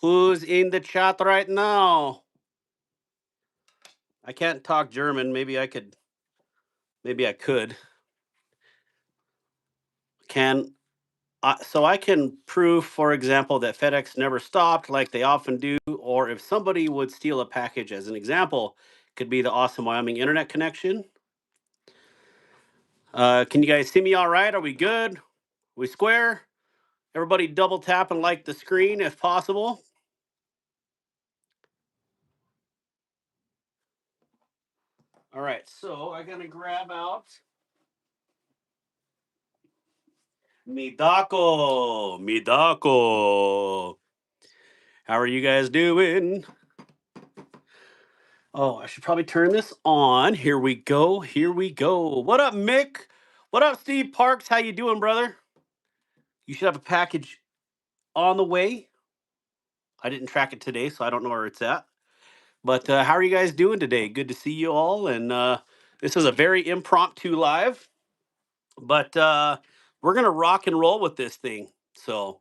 Who's in the chat right now? I can't talk German. Maybe I could. Maybe I could. Can so I can prove, for example, that FedEx never stopped like they often do, or if somebody would steal a package, as an example, could be the awesome Wyoming internet connection. Can you guys see me all right? Are we good? We square? Everybody double tap and like the screen if possible. All right, so I'm gonna grab out Midako. How are you guys doing? Oh, I should probably turn this on. Here we go. Here we go. What up, Mick? What up, Steve Parks? How you doing, brother? You should have a package on the way. I didn't track it today, so I don't know where it's at. But how are you guys doing today? Good to see you all. And this is a very impromptu live, but we're gonna rock and roll with this thing. So,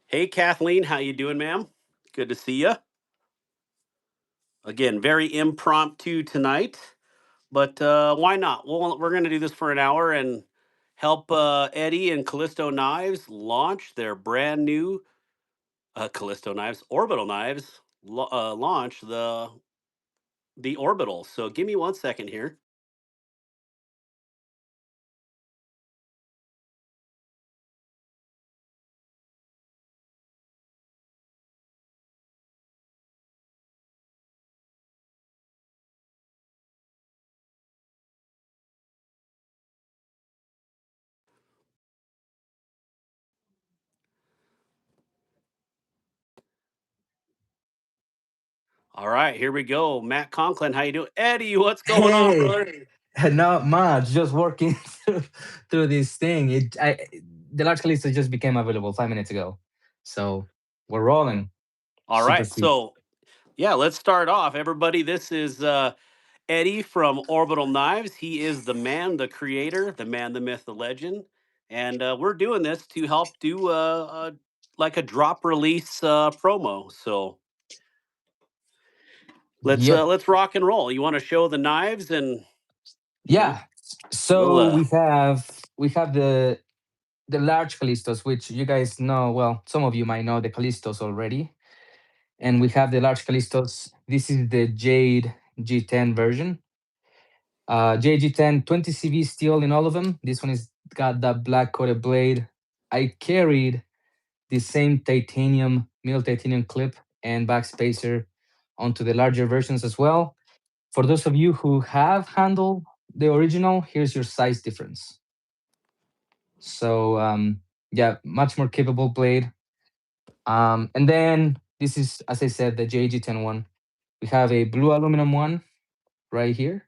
hey, Kathleen, how you doing, ma'am? Good to see you. Again, very impromptu tonight. But why not? We're going to do this for an hour and help Eddie and Callisto Knives launch their brand new Callisto Knives, Orbital Knives, launch the Orbital. So give me 1 second here. All right, here we go. Matt Conklin, how you doing? Eddie, what's going on, Hey, brother? not much. Just working through this thing. The large Kalisto just became available 5 minutes ago, so we're rolling. All Super right, sweet. so yeah, let's start off. Everybody, this is Eddie from Orbital Knives. He is the man, the creator, the man, the myth, the legend. And we're doing this to help do like a drop release promo. So Yep. let's rock and roll. You want to show the knives and you know Yeah. we'll So we have the large Kalistos, which you guys know. Well, some of you might know the Kalistos already, and we have the large Kalistos. This is the Jade G10 version. JG10 20 CV steel in all of them. This one is got that black coated blade. I carried the same titanium, mill titanium clip and back spacer onto the larger versions as well. For those of you who have handled the original, here's your size difference. So yeah, much more capable blade. And then this is, as I said, the JG10 one. We have a blue aluminum one right here,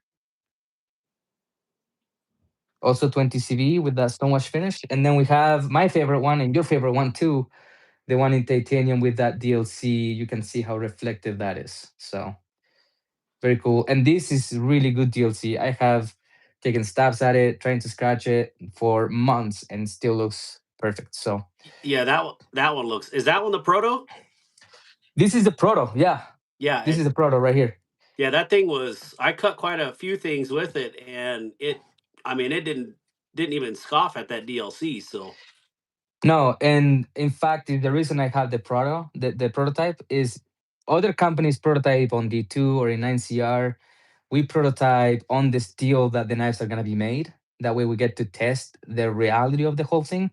also 20 CV with that stonewash finish. And then we have my favorite one and your favorite one too, the one in titanium with that DLC. You can see how reflective that is. So very cool. And this is really good DLC. I have taken stabs at it, trying to scratch it for months, and still looks perfect. So yeah, that one looks. Is that one the proto? this is the proto. Yeah, Yeah, this is the proto right here. yeah. That thing was. I cut quite a few things with it, and it. I mean, it didn't even scoff at that DLC. So No, and in fact, the reason I have the proto, the prototype, is other companies prototype on D2 or in 9CR. We prototype on the steel that the knives are gonna be made. That way, we get to test the reality of the whole thing.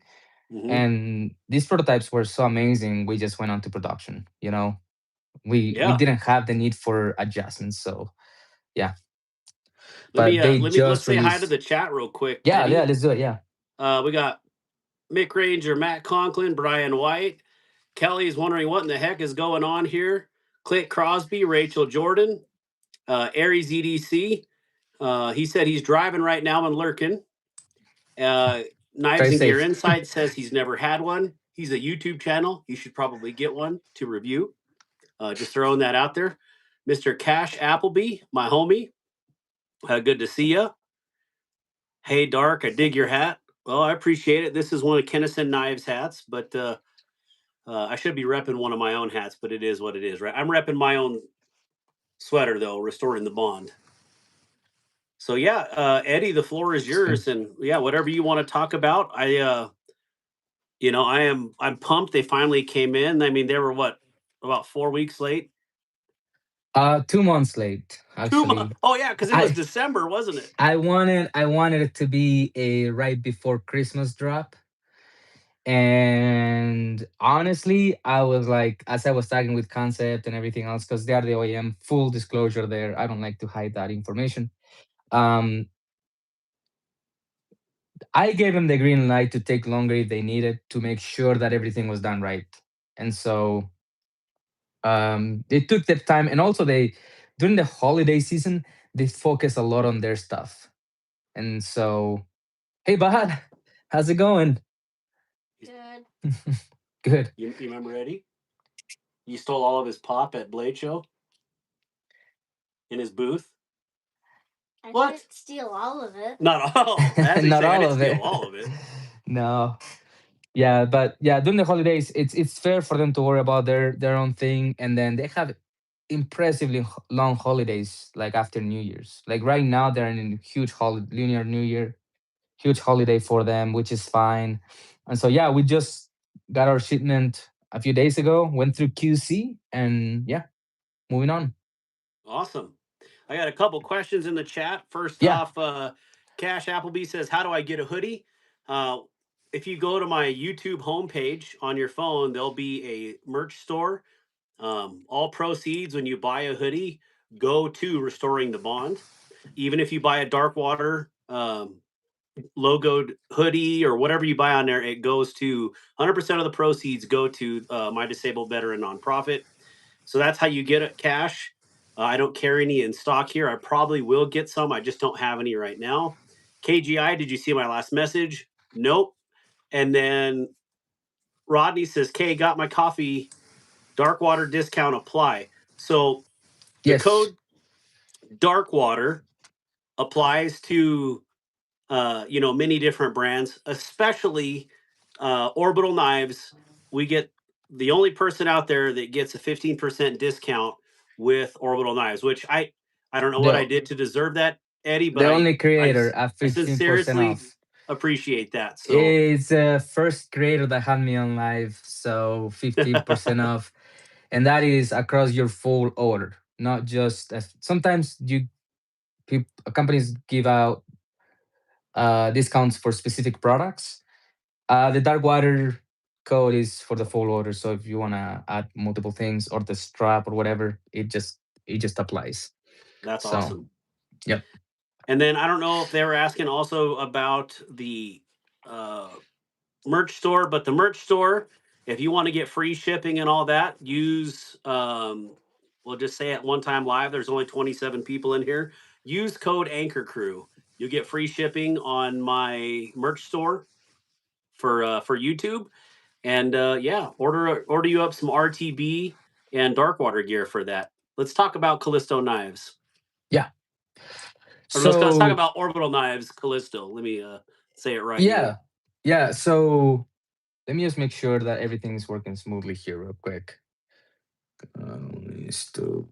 mhm. And these prototypes were so amazing. We just went on to production. We Yeah. didn't have the need for adjustments. So yeah, Let but me they let's just say hi to released. the chat real quick, Yeah, yeah, Eddie. let's do it. Yeah. We got Mick Ranger, Matt Conklin, Brian White. Kelly's wondering what in the heck is going on here. Clint Crosby, Rachel Jordan, Aries EDC. He said he's driving right now and lurking. Knives Drive and Gear safe. Insight says he's never had one. He's a YouTube channel. You should probably get one to review. Just throwing that out there. Mr. Cash Appleby, my homie. Good to see you. Hey, Dark, I dig your hat. Well, I appreciate it. This is one of Kennison Knives hats, but I should be repping one of my own hats, but it is what it is, right? I'm repping my own sweater though, restoring the bond. So yeah, Eddie, the floor is Soon. yours, and yeah, whatever you want to talk about. I'm pumped. They finally came in. I mean, they were what, about 4 weeks late? 2 months late, 2 months. actually. Oh yeah, because it was I December, wasn't it? I wanted it to be a right before Christmas drop. And honestly, I was like, as I was talking with Concept and everything else, because they are the OEM, full disclosure there. I don't like to hide that information. Um, I gave them the green light to take longer if they needed to make sure that everything was done right. And so they took their time, and also they during the holiday season they focus a lot on their stuff. And so, hey, Bahad, how's it going? Good. Good. You remember Eddie? You stole all of his pop at Blade Show in his booth. I What? didn't steal all of it. Not all. As they Not say, I all didn't of steal it. all of it. No. Yeah, but yeah, during the holidays, it's fair for them to worry about their own thing, and then they have impressively long holidays, like after New Year's. Like right now, they're in a huge lunar New Year, huge holiday for them, which is fine. And so yeah, we just got our shipment a few days ago, went through QC, and yeah, moving on. Awesome. I got a couple questions in the chat. First Yeah. off, Cash Appleby says, "How do I get a hoodie?" Uh, if you go to my YouTube homepage on your phone, there'll be a merch store. All proceeds when you buy a hoodie go to restoring the bond. Even if you buy a dark water logoed hoodie or whatever you buy on there, it goes to 100% of the proceeds go to my disabled veteran nonprofit. So that's how you get it, cash. I don't carry any in stock here. I probably will get some. I just don't have any right now. KGI, did you see my last message? Nope. And then Rodney says, "K, got my coffee. Dark water discount apply." So the Yes. code dark water applies to many different brands, especially Orbital Knives. We get the only person out there that gets a 15% discount with Orbital Knives, which I don't know what I The did to deserve that, Eddie, but the only I creator at I 15% sincerely off. appreciate that. So It's first creator that had me on live, so 50% off, and that is across your full order, not just sometimes companies give out discounts for specific products. The dark water code is for the full order, so if you want to add multiple things or the strap or whatever, it just applies. that's So, awesome. yep. And then I don't know if they were asking also about the uh, merch store, but the merch store, if you want to get free shipping and all that, use we'll just say at one time live, there's only 27 people in here. Use code Anchor Crew. You'll get free shipping on my merch store for YouTube. And yeah, order you up some RTB and Darkwater gear for that. Let's talk about Callisto knives. Yeah. Or let's talk So, about Orbital Knives Callisto. Let me say it right here. yeah. Yeah. So, let me just make sure that everything is working smoothly here, real quick. Still.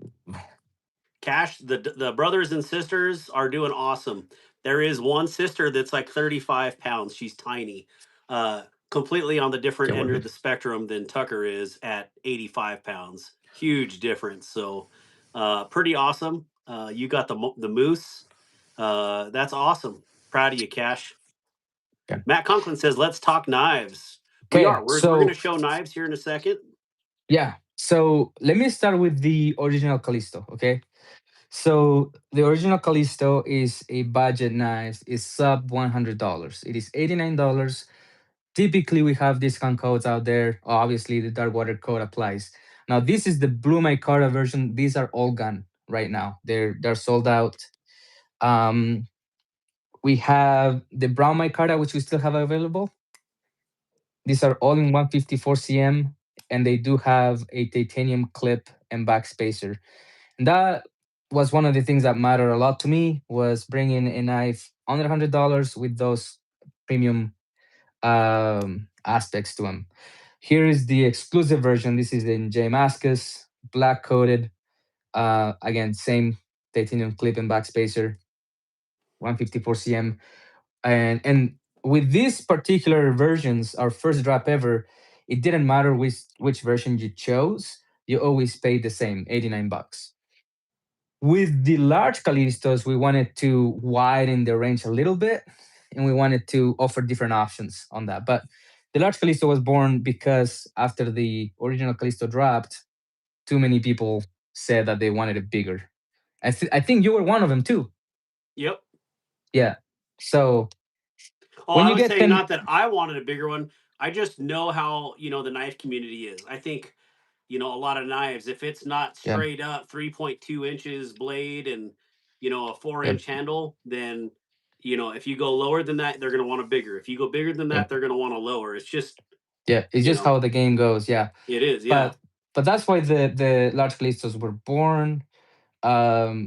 Cash, the brothers and sisters are doing awesome. There is one sister that's like 35 pounds. She's tiny, completely on the different Yeah, we're end of good. the spectrum than Tucker is at 85 pounds. Huge difference. So, pretty awesome. You got the moose. That's awesome. Proud of you, Cash. Okay. Matt Conklin says, "Let's talk knives." We Okay. are. We're going to So, show knives here in a second. yeah. So, let me start with the original Callisto. Okay. So, the original Callisto is a budget knife. It's sub $100. It is $89. Typically, we have discount codes out there. Obviously, the dark water code applies. Now, this is the blue micarta version. These are all gone right now. They're sold out. Um, we have the brown micarta, which we still have available. These are all in 154 cm, and they do have a titanium clip and back spacer. And that was one of the things that mattered a lot to me, was bringing a knife under $100 with those premium aspects to them. Here is the exclusive version. This is in Damascus, black coated. Again, same titanium clip and backspacer, 154 cm. And with these particular versions, our first drop ever, it didn't matter which version you chose. You always paid the same, 89 bucks. With the large Callistos, we wanted to widen the range a little bit, and we wanted to offer different options on that. But the large Callisto was born because after the original Callisto dropped, too many people said that they wanted it bigger. I think you were one of them too. Yep. Yeah. So Oh, when I you was get saying 10, not that I wanted a bigger one. I just know how, the knife community is. I think, a lot of knives, if it's not yeah, straight up 3.2 inches blade and, a four yeah, inch handle, then, if you go lower than that, they're going to want a bigger. If you go bigger than yeah, that, they're going to want a lower. It's just, yeah. It's you just know, how the game goes. Yeah. it is. Yeah. But that's why the large Callistos were born.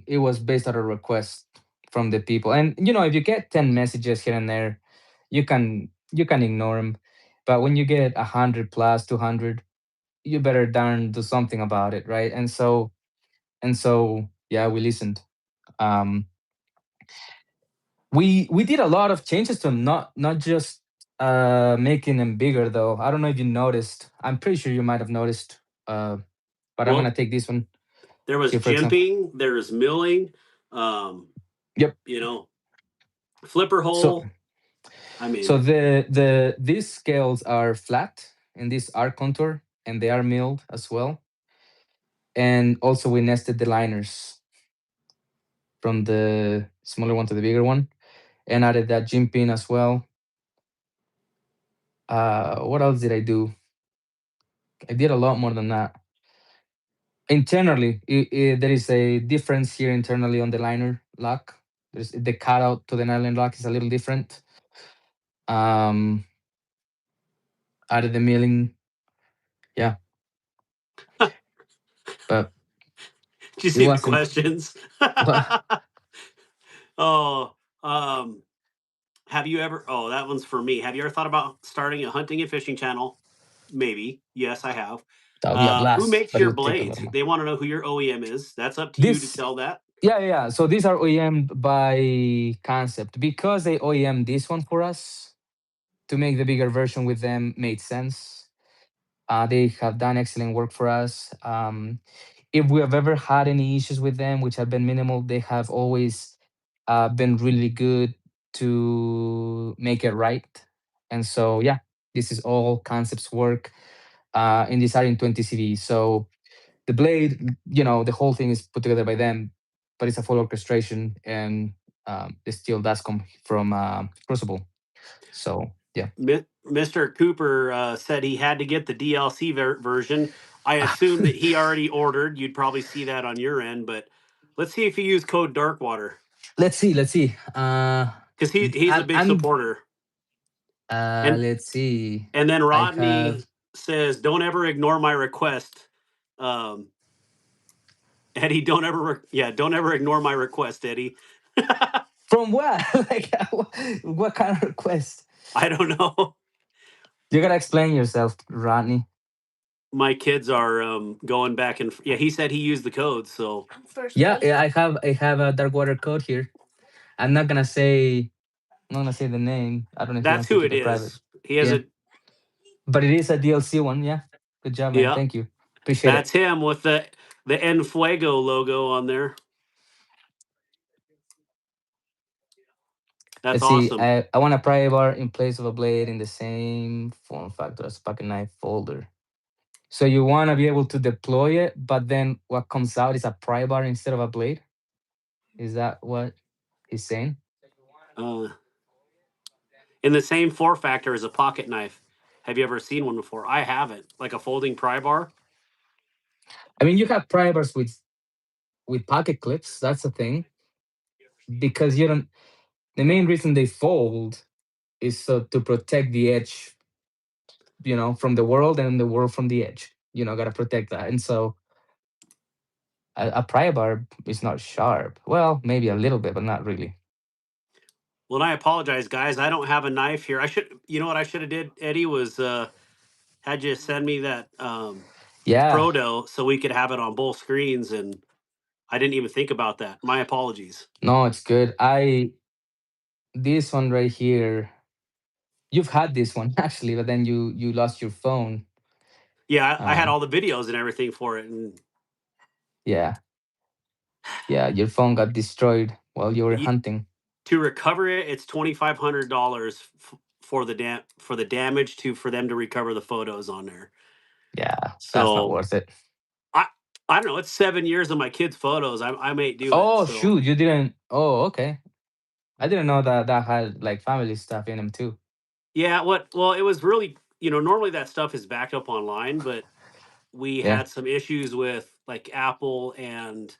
It was based on a request from the people, and if you get 10 messages here and there, you can ignore them. But when you get 100 plus 200, you better darn do something about it, right? And so yeah, we listened. um we did a lot of changes to them, not just making them bigger, though. I don't know if you noticed. I'm pretty sure you might have noticed. uh but I'm gonna Well, take this one there was here, for example. jimping, there's milling, um, Yep. you know, flipper so hole. I so mean, these scales are flat, and these are contour, and they are milled as well. And also we nested the liners from the smaller one to the bigger one, and added that jim pin as well. What else did I do? I did a lot more than that. Internally, there is a difference here internally on the liner lock. There's the cutout to the nylon lock is a little different. Um, Added the milling, yeah, but did you it see the wasn't. questions? Well, Oh, um, have you ever? Oh, that one's for me. Have you ever thought about starting a hunting and fishing channel? Maybe. Yes, I have. that would be a Who blast, makes but it your would take a lot blades? more. They want to know who your OEM is. That's up to you to This, tell that. yeah, yeah, yeah. So these are OEM by concept, because they OEM this one for us. To make the bigger version with them made sense. They have done excellent work for us. If we have ever had any issues with them, which have been minimal, they have always been really good to make it right. And so, yeah, this is all concepts work in this in 20 CV. So the blade, the whole thing is put together by them, but it's a full orchestration, and the steel does come from Crucible. So, yeah. Mr. Cooper said he had to get the DLC version. I assume that he already ordered. You'd probably see that on your end, but let's see if he used code Darkwater Let's see. Let's see. because he's a big I'm. supporter. And Let's see. and then I have. Rodney says, "Don't ever ignore my request." Um, Eddie, don't ever ignore my request, Eddie. From what? Like, what kind of request? I don't know. You gotta explain yourself, Rodney. My kids are going back and yeah. He said he used the code, so First Yeah, place. yeah. I have a dark water code here. I'm not gonna say. I'm not gonna say the name. I don't know if he that's wants to who keep it it private. is. He has Yeah, a but it is a DLC one. Yeah. Good job, man. yeah. Thank you. Appreciate it. That's him with the En Fuego logo on there. That's Let's see. awesome. I want a pry bar in place of a blade in the same form factor as pocket knife folder. So you want to be able to deploy it, but then what comes out is a pry bar instead of a blade. Is that what he's saying? Uh, in the same four factor as a pocket knife. Have you ever seen one before? I haven't. Like a folding pry bar. I mean, you have pry bars with pocket clips. That's the thing, because you don't. The main reason they fold is so to protect the edge, from the world, and the world from the edge. Gotta protect that. And so a pry bar is not sharp. Well, maybe a little bit, but not really. Well, and I apologize, guys. I don't have a knife here. I should. You know what I should have did, Eddie, was had you send me that Yeah. proto so we could have it on both screens, and I didn't even think about that. My apologies. No, it's good. I this one right here. You've had this one actually, but then you lost your phone. Yeah, I had Uh, all the videos and everything for it, and yeah, yeah. Your phone got destroyed while you were you, hunting. to recover it, it's $2,500 for the damage to for them to recover the photos on there. Yeah, that's not So worth it. I I don't know. It's 7 years of my kids' photos. I may do it. Oh So shoot, you didn't. Oh, okay. I didn't know that that had like family stuff in them too. yeah, what? Well, it was really normally that stuff is backed up online, but we Yeah. had some issues with like Apple and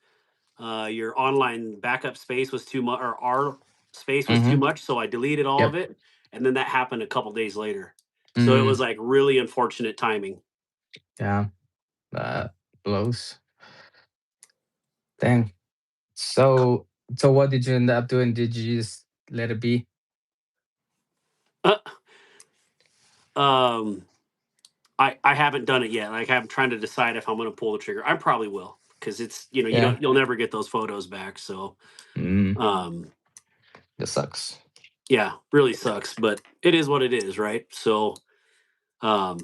your online backup space was too much, or our space was too Mm-hmm. much. So I deleted all of Yep. it, and then that happened a couple days later. So it Mm, was like really unfortunate timing. yeah. That blows. Dang. So so what did you end up doing? Did you just let it be? um, I haven't done it yet. Like I'm trying to decide if I'm going to pull the trigger. I probably will because it's Yeah. you'll never get those photos back. So Mm, um, that sucks. yeah, really sucks, but it is what it is, right? So um,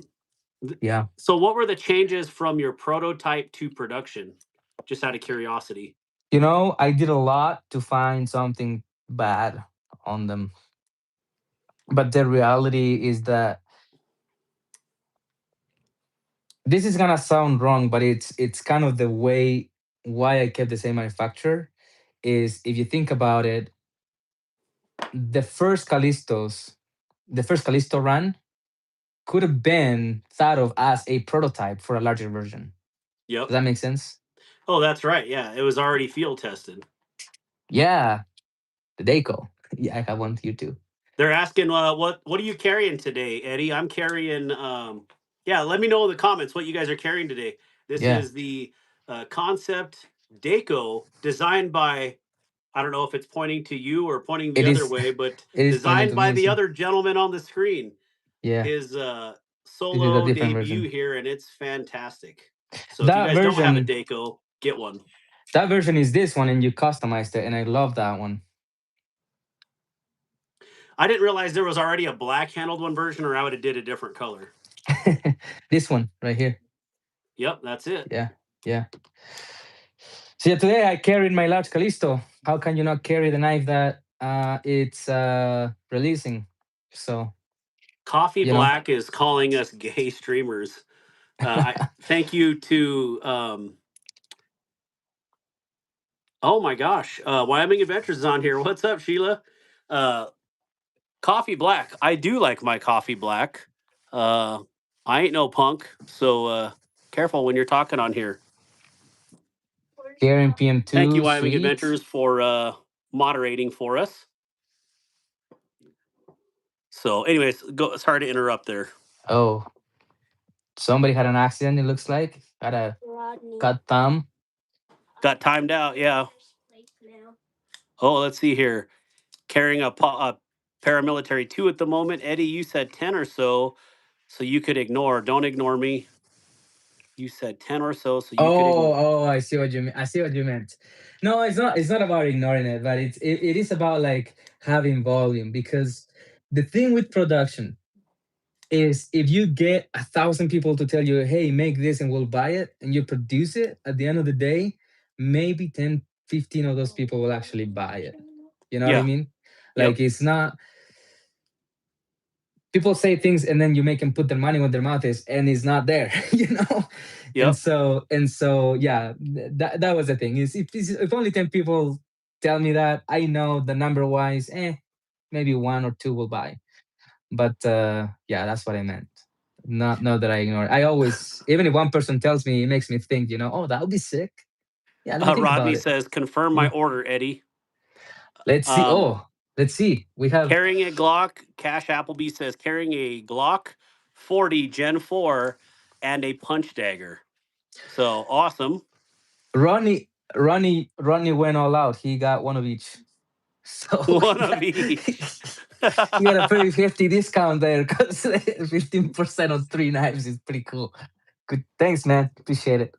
Yeah. so what were the changes from your prototype to production? Just out of curiosity. You know, I did a lot to find something bad on them. But the reality is that this is gonna sound wrong, but it's kind of the way why I kept the same manufacturer is if you think about it, the first Callistos, the first Callisto run could have been thought of as a prototype for a larger version. Yep. Does that make sense? Oh, that's right. Yeah, it was already field tested. Yeah, the Daco. Yeah, I have one here too. They're asking, what are you carrying today, Eddie? I'm carrying. Yeah, let me know in the comments what you guys are carrying today. This Yeah, is the concept Daco designed by. I don't know if it's pointing to you or pointing the it other is. way, but It is pointed designed to by me. the So other gentleman on the screen. yeah, His this is a solo different debut version. here, and it's fantastic. So if you That guys don't have a version, Daco, get one. that version is this one, and you customized it, and I love that one. I didn't realize there was already a black handled one version, or I would have did a different color. This one right here. Yep, that's it. Yeah, yeah. So yeah, today I carried my large Callisto. How can you not carry the knife that it's releasing? So Coffee you know, Black is calling us gay streamers. I thank you to oh my gosh, Wyoming Adventures is on here. What's up, Sheila? Uh, Coffee Black. I do like my coffee black. Uh, I ain't no punk, so careful when you're talking on here. carrying Thank you, PM2, Wyoming sweet. Adventures, for moderating for us. So, anyways, go. Sorry to interrupt there. Oh, somebody had an accident. It looks like got a Rodney. cut thumb. Got timed out. Yeah. Like now. Oh, let's see here. Carrying a paramilitary 2 at the moment. Eddie, you said 10 or so, so you could ignore. Don't ignore me. You said 10 or so, so you could Oh, ignore. oh, I see what you mean. I see what you meant. No, it's not. It's not about ignoring it, but it is about like having volume because the thing with production is if you get 1,000 people to tell you, hey, make this and we'll buy it, and you produce it, at the end of the day, maybe 10, 15 of those people will actually buy it. You know what I Yeah. mean? Yep. Like it's not people say things and then you make them put their money where their mouth is and it's not there, you know? And Yep. so yeah, that was the thing. Is if only 10 people tell me that, I know the number wise, maybe one or two will buy. But yeah, that's what I meant. Not that I ignore it. I always, even if one person tells me, it makes me think, oh, that would be sick. Yeah, let me think about Rodney it. says, confirm my Yeah. order, Eddie. Let's see. Um, Oh, let's see. We have Carrying a Glock. Cash Appleby says, carrying a Glock 40 Gen 4 and a punch dagger. So awesome. Ronnie. Ronnie went all out. He got one of each. So One of each. You got a pretty hefty discount there because 15% on 3 knives is pretty cool. Good. Thanks, man. Appreciate it.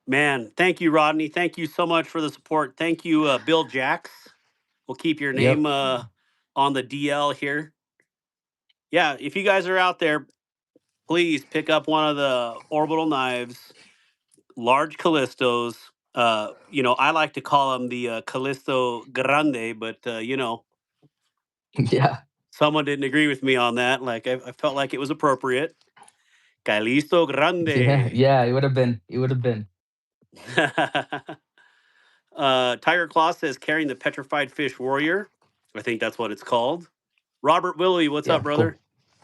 Man, thank you, Rodney. Thank you so much for the support. Thank you, Bill Jacks. We'll keep your Yep. name on the DL here. Yeah, if you guys are out there, please pick up one of the Orbital Knives, large Callistos. I like to call them the Callisto Grande, but Yeah. someone didn't agree with me on that. Like I felt like it was appropriate. Kalisto Yeah. Grande. Yeah. It would have been. It would have been. Tiger Claw says carrying the petrified fish warrior. I think that's what it's called. Robert Willie, what's up, Yeah. Cool. brother?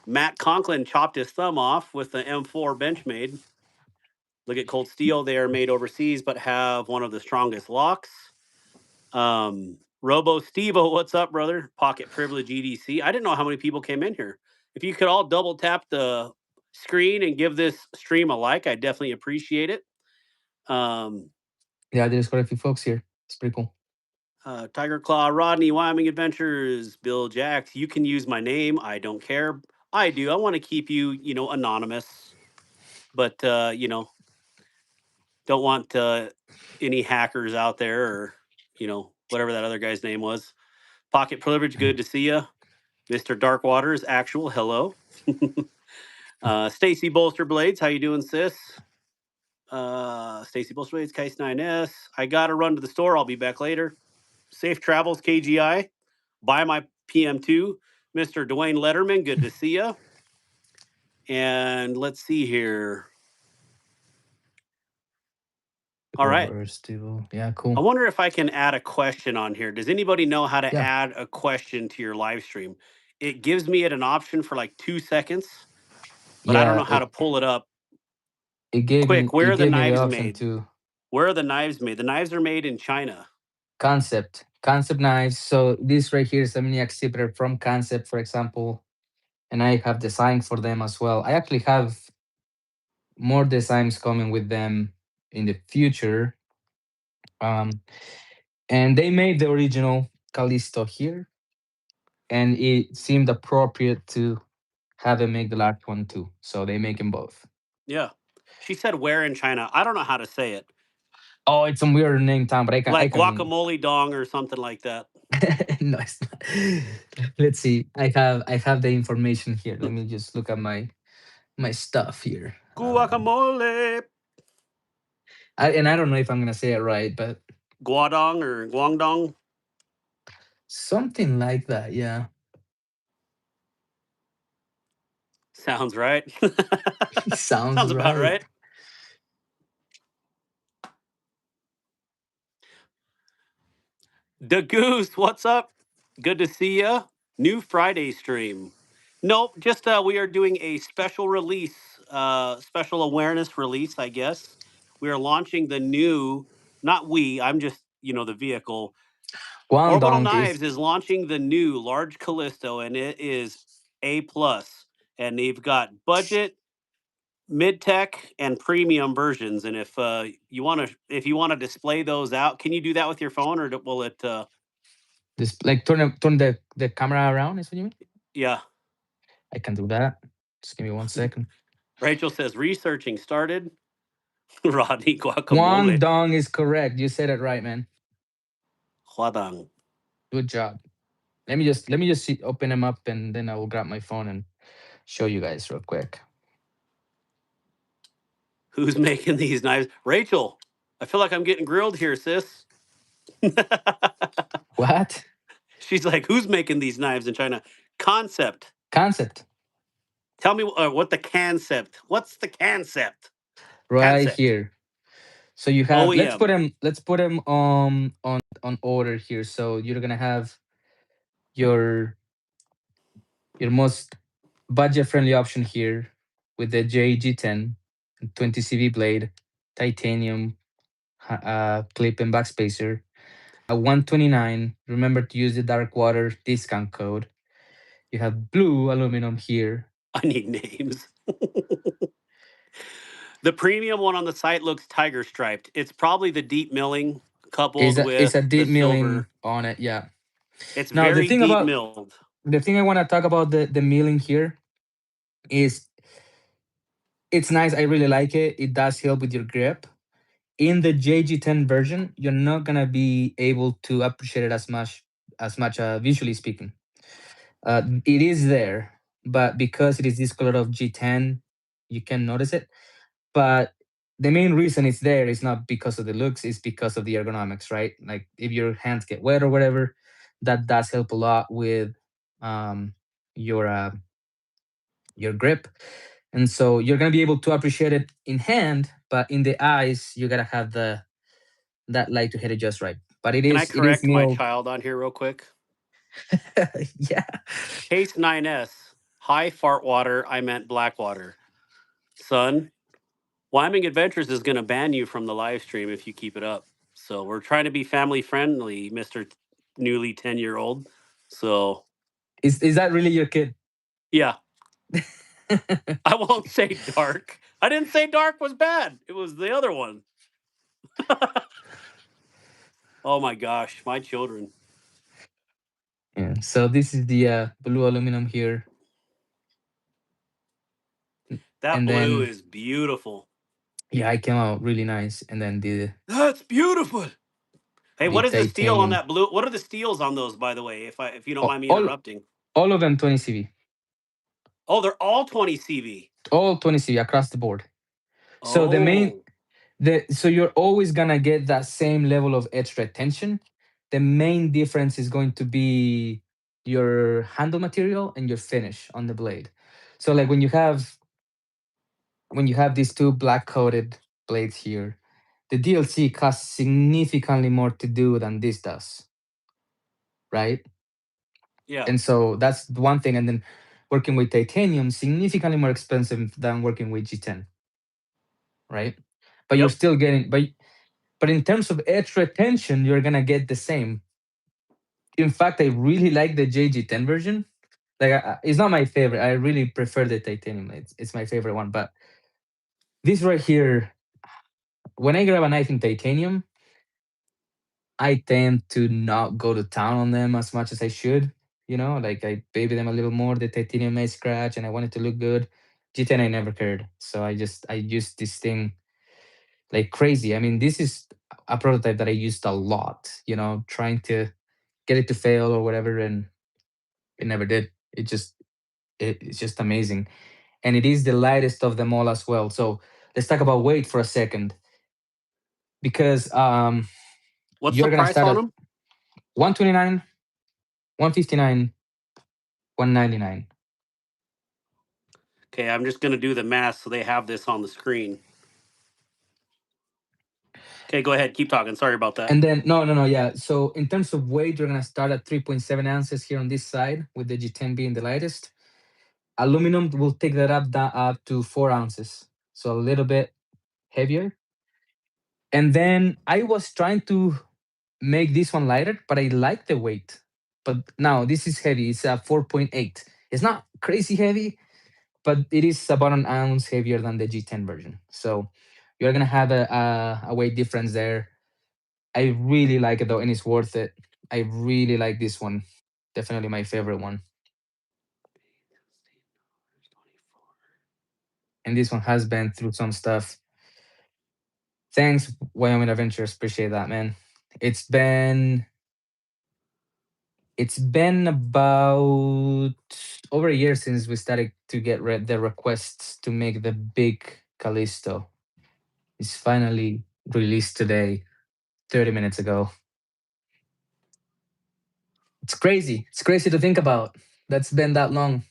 Matt Conklin chopped his thumb off with the M4 Benchmade. Look at Cold Steel. They are made overseas, but have one of the strongest locks. Robo Stevo, what's up, brother? Pocket Privilege EDC. I didn't know how many people came in here. If you could all double tap the screen and give this stream a like, I definitely appreciate it. Yeah. There's quite a few folks here. It's pretty cool. Tiger Claw, Rodney, Wyoming Adventures, Bill Jacks. You can use my name. I don't care. I do. I want to keep you, anonymous, but don't want any hackers out there or whatever that other guy's name was. Pocket Privilege, good to see you. Mr. Darkwaters, actual hello. Stacy Bolster Blades, how you doing, sis? Stacy Bolster Blades, Case 9S. I gotta run to the store. I'll be back later. Safe travels, KGI. Buy my PM2. Mr. Dwayne Letterman, good to see you. And let's see here. All right. Yeah, I cool. wonder if I can add a question on here. Does anybody know how to Yeah. add a question to your live stream? It gives me an option for like 2 seconds, but I don't Yeah. know how to pull it up. It gave Quick, me. where It are the gave me the knives option made? to Where are the knives made? The knives are made in China. concept knives. So this right here is a mini exhibitor from Concept, for example, and I have designs for them as well. I actually have more designs coming with them in the future. Um, and they made the original Callisto here, and it seemed appropriate to have them make the large one too. So they make them both. Yeah. She said where in China. I don't know how to say it. Oh, it's some weird name town, but I Like can. guacamole dong or something like that. No, it's not. Let's see. I have the information here. Let me just look at my stuff here. Guacamole. And I don't know if I'm gonna say it right, but Guadong or Guangdong. something like that. Yeah, Sounds right. sounds Sounds about right. right. The Goose, what's up? Good to see ya. New Friday stream. Nope, just we are doing a special release, special awareness release, I guess. We are launching the new, not we, I'm just, the vehicle. Orbital Guangdong is Knives is launching the new large Callisto, and it is A plus. And they've got budget, mid tech, and premium versions. And if you want to display those out, can you do that with your phone, or will it? this like turn the camera around. Is what you mean? Yeah. I can do that. Just give me 1 second. Rachel says researching started. Rodney guacamole. Guangdong is correct. You said it right, man. Huadang. Good job. Let me just open them up, and then I will grab my phone and show you guys real quick. Who's making these knives? Rachel. I feel like I'm getting grilled here, sis. What She's like, who's making these knives in China? Concept. concept? Tell me what the concept. What's the concept? Right Concept. here. So you have OEM. let's put them on order here. So you're gonna have your most budget friendly option here with the JG10 20 CV blade, titanium clip and backspacer. 129. Remember to use the dark water discount code. You have blue aluminum here. I need names. The premium one on the site looks tiger striped. It's probably the deep milling coupled Is a with deep the milling silver. on it. Yeah. It's Now the very thing deep about milled. the thing I want to talk about the milling here is it's nice. I really like it. It does help with your grip. In the JG10 version, you're not gonna be able to appreciate it as much visually speaking. It is there, but because it is this color of G10, you can notice it. But the main reason it's there is not because of the looks, it's because of the ergonomics, right? Like if your hands get wet or whatever, that does help a lot with um, your uh, your grip. And so you're gonna be able to appreciate it in hand, but in the eyes, you gotta have the that light to hit it just right. But it Can I is correct my milled. child on here real quick? Yeah. Case 9S, high fart water. I meant black water. Son, Wyoming Adventures is going to ban you from the live stream if you keep it up. So we're trying to be family friendly, Mr. Newly 10-year-old. So, Is that really your kid? yeah, I won't say dark. I didn't say dark was bad. It was the other one. Oh my gosh, my children. Yeah. So this is the blue aluminum here, That and blue then is beautiful. yeah, I came out really nice, and then That's beautiful. Hey, the what is the steel on titanium. that blue? What are the steels on those, by the way? If you don't All mind me all, interrupting. all of them 20 CV, Oh, they're all 20 CV. all 20 CV across the board. So Oh, so you're always gonna get that same level of edge retention. The main difference is going to be your handle material and your finish on the blade. So like when you have these two black coated blades here, the DLC costs significantly more to do than this does, right? yeah. And so that's the one thing. And then working with titanium significantly more expensive than working with G10, right? But you're Yep. still getting but in terms of edge retention, you're gonna get the same. In fact, I really like the JG10 version. Like it's not my favorite. I really prefer the titanium. It's my favorite one. But this right here, when I grab a knife in titanium, I tend to not go to town on them as much as I should. Like I baby them a little more. The titanium may scratch, and I want it to look good. G10 I never cared, so I used this thing like crazy. I mean, this is a prototype that I used a lot. Trying to get it to fail or whatever, and it never did. It's just amazing, and it is the lightest of them all as well. So let's talk about weight for a second, because What's the you're gonna price start on at them? 129, 159, 199. Okay, I'm just gonna do the math so they have this on the screen. Okay, go ahead. Keep talking. Sorry about that. And then no, yeah. So in terms of weight, you're gonna start at 3.7 ounces here on this side, with the G10 being the lightest. Aluminum will take that up to 4 ounces, so a little bit heavier. And then I was trying to make this one lighter, but I like the weight. But now this is heavy. It's a 4.8. It's not crazy heavy, but it is about an ounce heavier than the G10 version. So you're gonna have a weight difference there. I really like it though, and it's worth it. I really like this one. Definitely my favorite one. And this one has been through some stuff. Thanks, Wyoming Adventures. Appreciate that, man. It's been it's been about over a year since we started to get the requests to make the big Callisto. It's finally released today, 30 minutes ago. It's crazy. It's crazy to think about. That's been that long.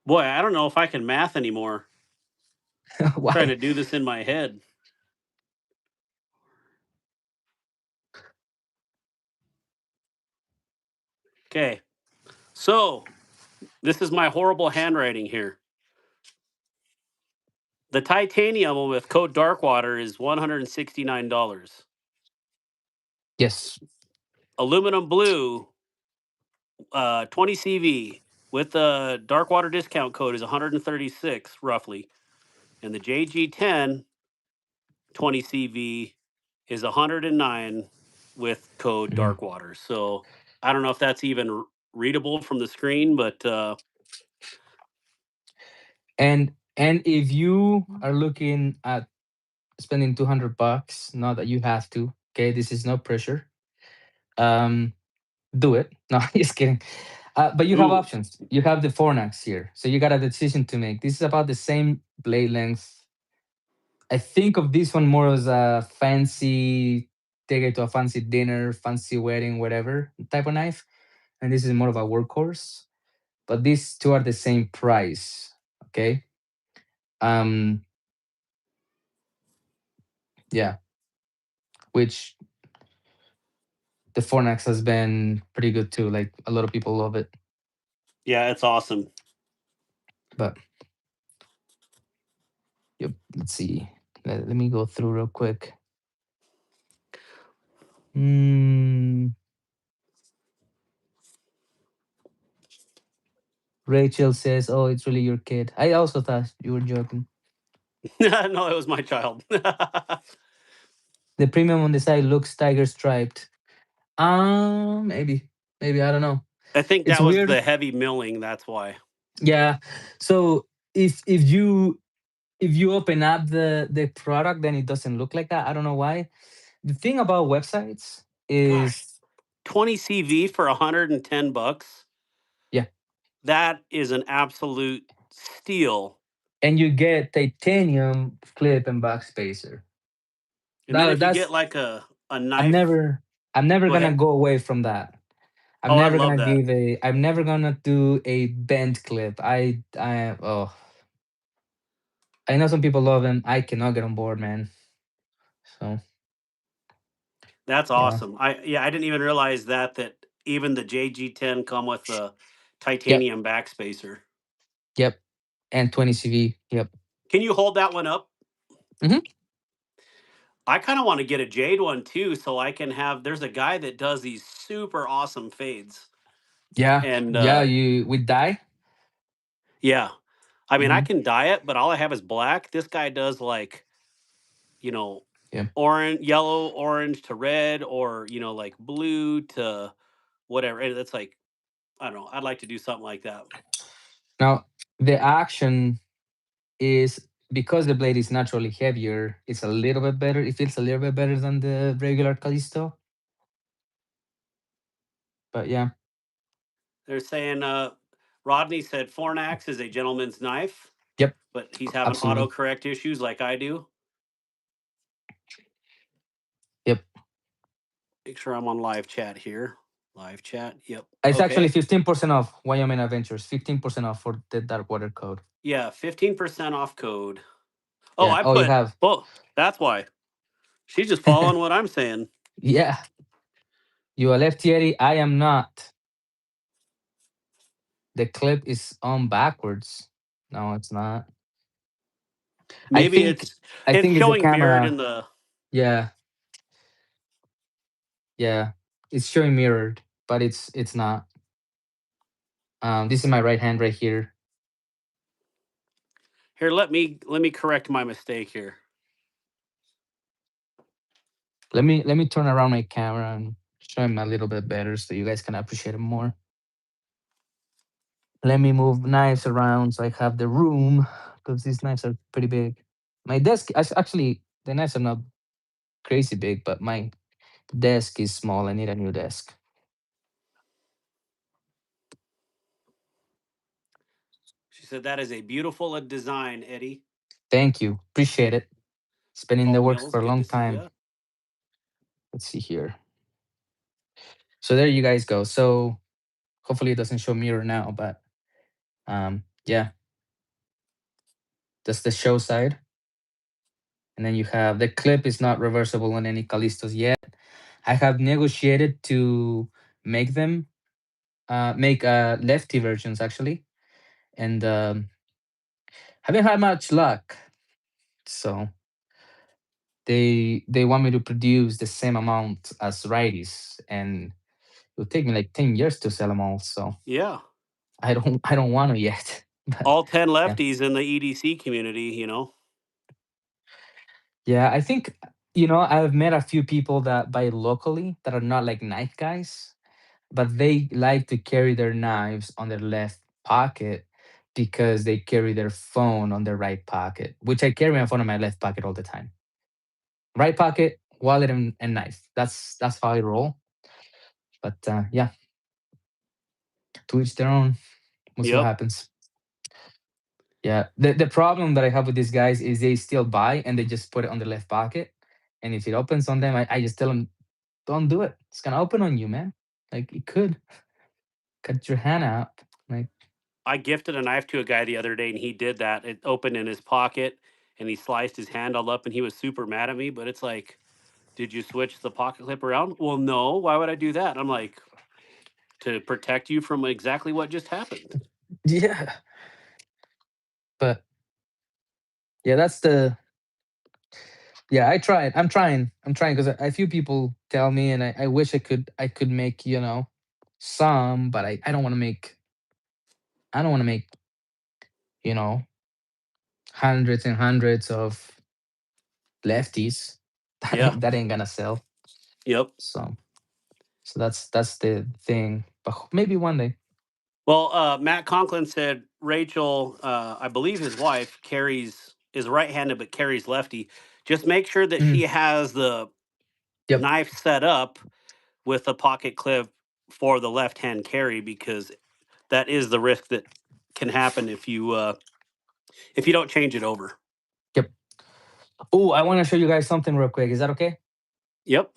Boy, I don't know if I can math anymore. Trying Why? to do this in my head. Okay, so this is my horrible handwriting here. The titanium with code Darkwater is $169. Yes. Aluminum blue, 20 CV with the Darkwater discount code is 136 roughly, and the JG10 20 CV is 109 with code Mhm. Darkwater. So I don't know if that's even readable from the screen, but And if you are looking at spending $200, not that you have to, okay, this is no pressure. Um, do it. No, just kidding. But you have ooh, options. You have the Fornax here, so you got a decision to make. This is about the same blade length. I think of this one more as a fancy, take it to a fancy dinner, fancy wedding, whatever type of knife, and this is more of a workhorse. But these two are the same price. Okay. Um. Yeah. Which the Fornax has been pretty good too. Like a lot of people love it. yeah, it's awesome. But yep. Let's see. Let me go through real quick. Mm, Rachel says, "Oh, it's really your kid." I also thought you were joking. No, it was my child. The premium on the side looks tiger striped. Maybe I don't know. I think It's that was weird. the heavy milling. That's why. Yeah. So if you open up the product, then it doesn't look like that. I don't know why. The thing about websites Gosh, is, 20 CV for $110. yeah, That is an absolute steal. and you get titanium clip and backspacer. And then if you get That's like a I'm knife, never I'm never go gonna ahead. go away from that. Oh, I love that. I'm never gonna do a bent clip. I know some people love them. I cannot get on board, man. So That's yeah. awesome. I didn't even realize that even the JG10 come with a Yep. titanium backspacer. Yep. And 20 CV. Yep. Can you hold that one up? Hmm. I kind of want to get a jade one too, so I can have. There's a guy that does these super awesome fades, Yeah. and Yeah. You with dye. yeah, I mean I Hmm. can dye it, but all I have is black. This guy does like you know Yeah. orange, yellow, orange to red, or like blue to whatever. And it's like I don't know. I'd like to do something like that. Now the action is, because the blade is naturally heavier, it's a little bit better. It feels a little bit better than the regular Callisto. But yeah. They're saying Rodney said Fornax is a gentleman's knife, Yep. but he's having Absolutely. autocorrect issues like I do. Yep. Make sure I'm on live chat here. Live chat. Yep. It's actually Okay. 15% off Wyoming Adventures. 15% off for the dark water code. Yeah, 15% off code. Oh, Yeah. I Oh, you put. have. Oh, that's why. She's just following what I'm saying. Yeah. You are leftieri. I am not. The clip is on backwards. No, it's not. I Maybe think it's it's the showing mirrored in camera. the. Yeah. Yeah. It's showing mirrored, but it's not. This is my right hand right here. Here, let me correct my mistake here. Let me turn around my camera and show him a little bit better so you guys can appreciate it more. Let me move knives around so I have the room, because these knives are pretty big. My desk, actually, the knives are not crazy big, but my desk is small. I need a new desk. She said that is a beautiful design, Eddie. Thank you. Appreciate it. It's been in the Paul works Mills, for a good long to see time. you. Let's see here. So there you guys go. So hopefully it doesn't show mirror now, but yeah, that's the show side. And then you have the clip is not reversible on any Callistos yet. I have negotiated to make them make lefty versions actually, and haven't had much luck. So they want me to produce the same amount as righties, and it will take me like 10 years to sell them all. So Yeah. I don't want to yet. But All 10 yeah, lefties in the EDC community. yeah. I think I've met a few people that buy locally that are not like knife guys. but they like to carry their knives on their left pocket because they carry their phone on their right pocket, which I carry my phone in my left pocket all the time. Right pocket, wallet, and knife. That's how I roll. But yeah, to each their own. We'll see what Yep. happens. Yeah. The problem that I have with these guys is they still buy and they just put it on the left pocket. And if it opens on them, I just tell them, don't do it. It's gonna open on you, man. Like it could cut your hand out. Like I gifted a knife to a guy the other day, and he did that. It opened in his pocket, and he sliced his hand all up, and he was super mad at me. But it's like, did you switch the pocket clip around? Well, no. Why would I do that? I'm like, to protect you from exactly what just happened. yeah. But yeah, that's the yeah, I tried. I'm trying. I'm trying because a few people tell me and I wish I could make, some, but I don't want to make, you know, hundreds and hundreds of lefties. Yeah. That ain't gonna sell. Yep. So that's the thing. But maybe one day. Well, Matt Conklin said Rachel, I believe his wife, carries is right-handed but carries lefty. Just make sure that Mm, she has the yep. knife set up with a pocket clip for the left-hand carry, because that is the risk that can happen if you don't change it over. Yep. Oh, I want to show you guys something real quick. Is that okay? Yep.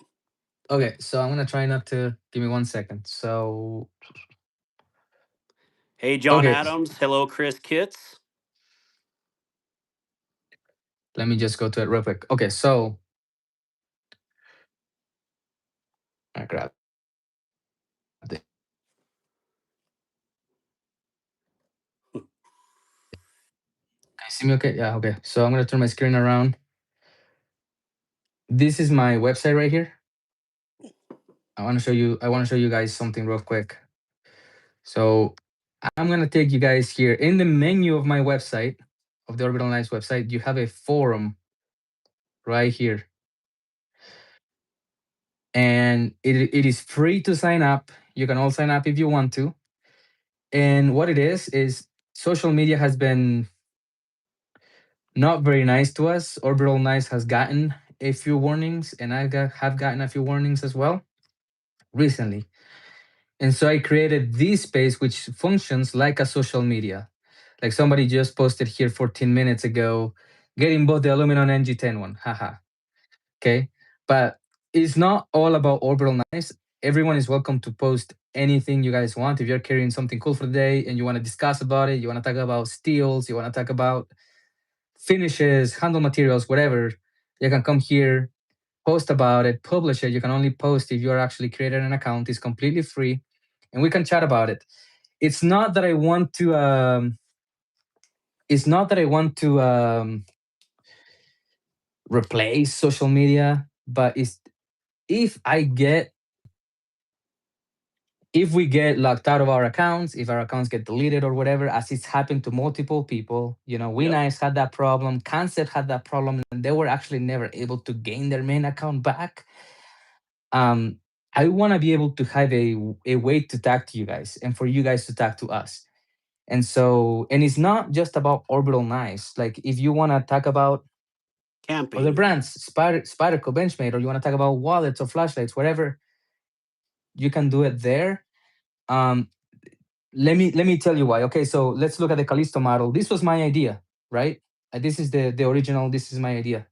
Okay, so I'm gonna try not to give me 1 second. So Hey, John okay, Adams. Hello, Chris Kitts. let me just go to it real quick. Okay, so I grab the Can you see me okay? Yeah, okay. So I'm gonna turn my screen around. This is my website right here. I want to show you guys something real quick. So I'm gonna take you guys here in the menu of my website, of the Orbital Knives website. You have a forum right here, and it is free to sign up. You can all sign up if you want to. And what it is social media has been not very nice to us. Orbital Knives has gotten a few warnings, and have gotten a few warnings as well recently. And so I created this space, which functions like a social media. Like somebody just posted here 14 minutes ago, getting both the aluminum and G10 one. Haha. Okay. But it's not all about Orbital Knives. Everyone is welcome to post anything you guys want. If you're carrying something cool for the day and you want to discuss about it, you want to talk about steels, you want to talk about finishes, handle materials, whatever, you can come here, post about it, publish it. You can only post if you are actually created an account. It's completely free, and we can chat about it. It's not that I want to. It's not that I want to replace social media, but it's if I get if we get locked out of our accounts, if our accounts get deleted or whatever, as it's happened to multiple people, we Yep. nice had that problem, Concept had that problem, and they were actually never able to gain their main account back. um, I want to be able to have a way to talk to you guys and for you guys to talk to us. And it's not just about Orbital Knives. Like if you want to talk about other Camping. brands, Spyderco, Benchmade, or you want to talk about wallets or flashlights, whatever, you can do it there. Um, let me tell you why. Okay, so let's look at the Callisto model. This was my idea, right? This is the original. This is my idea.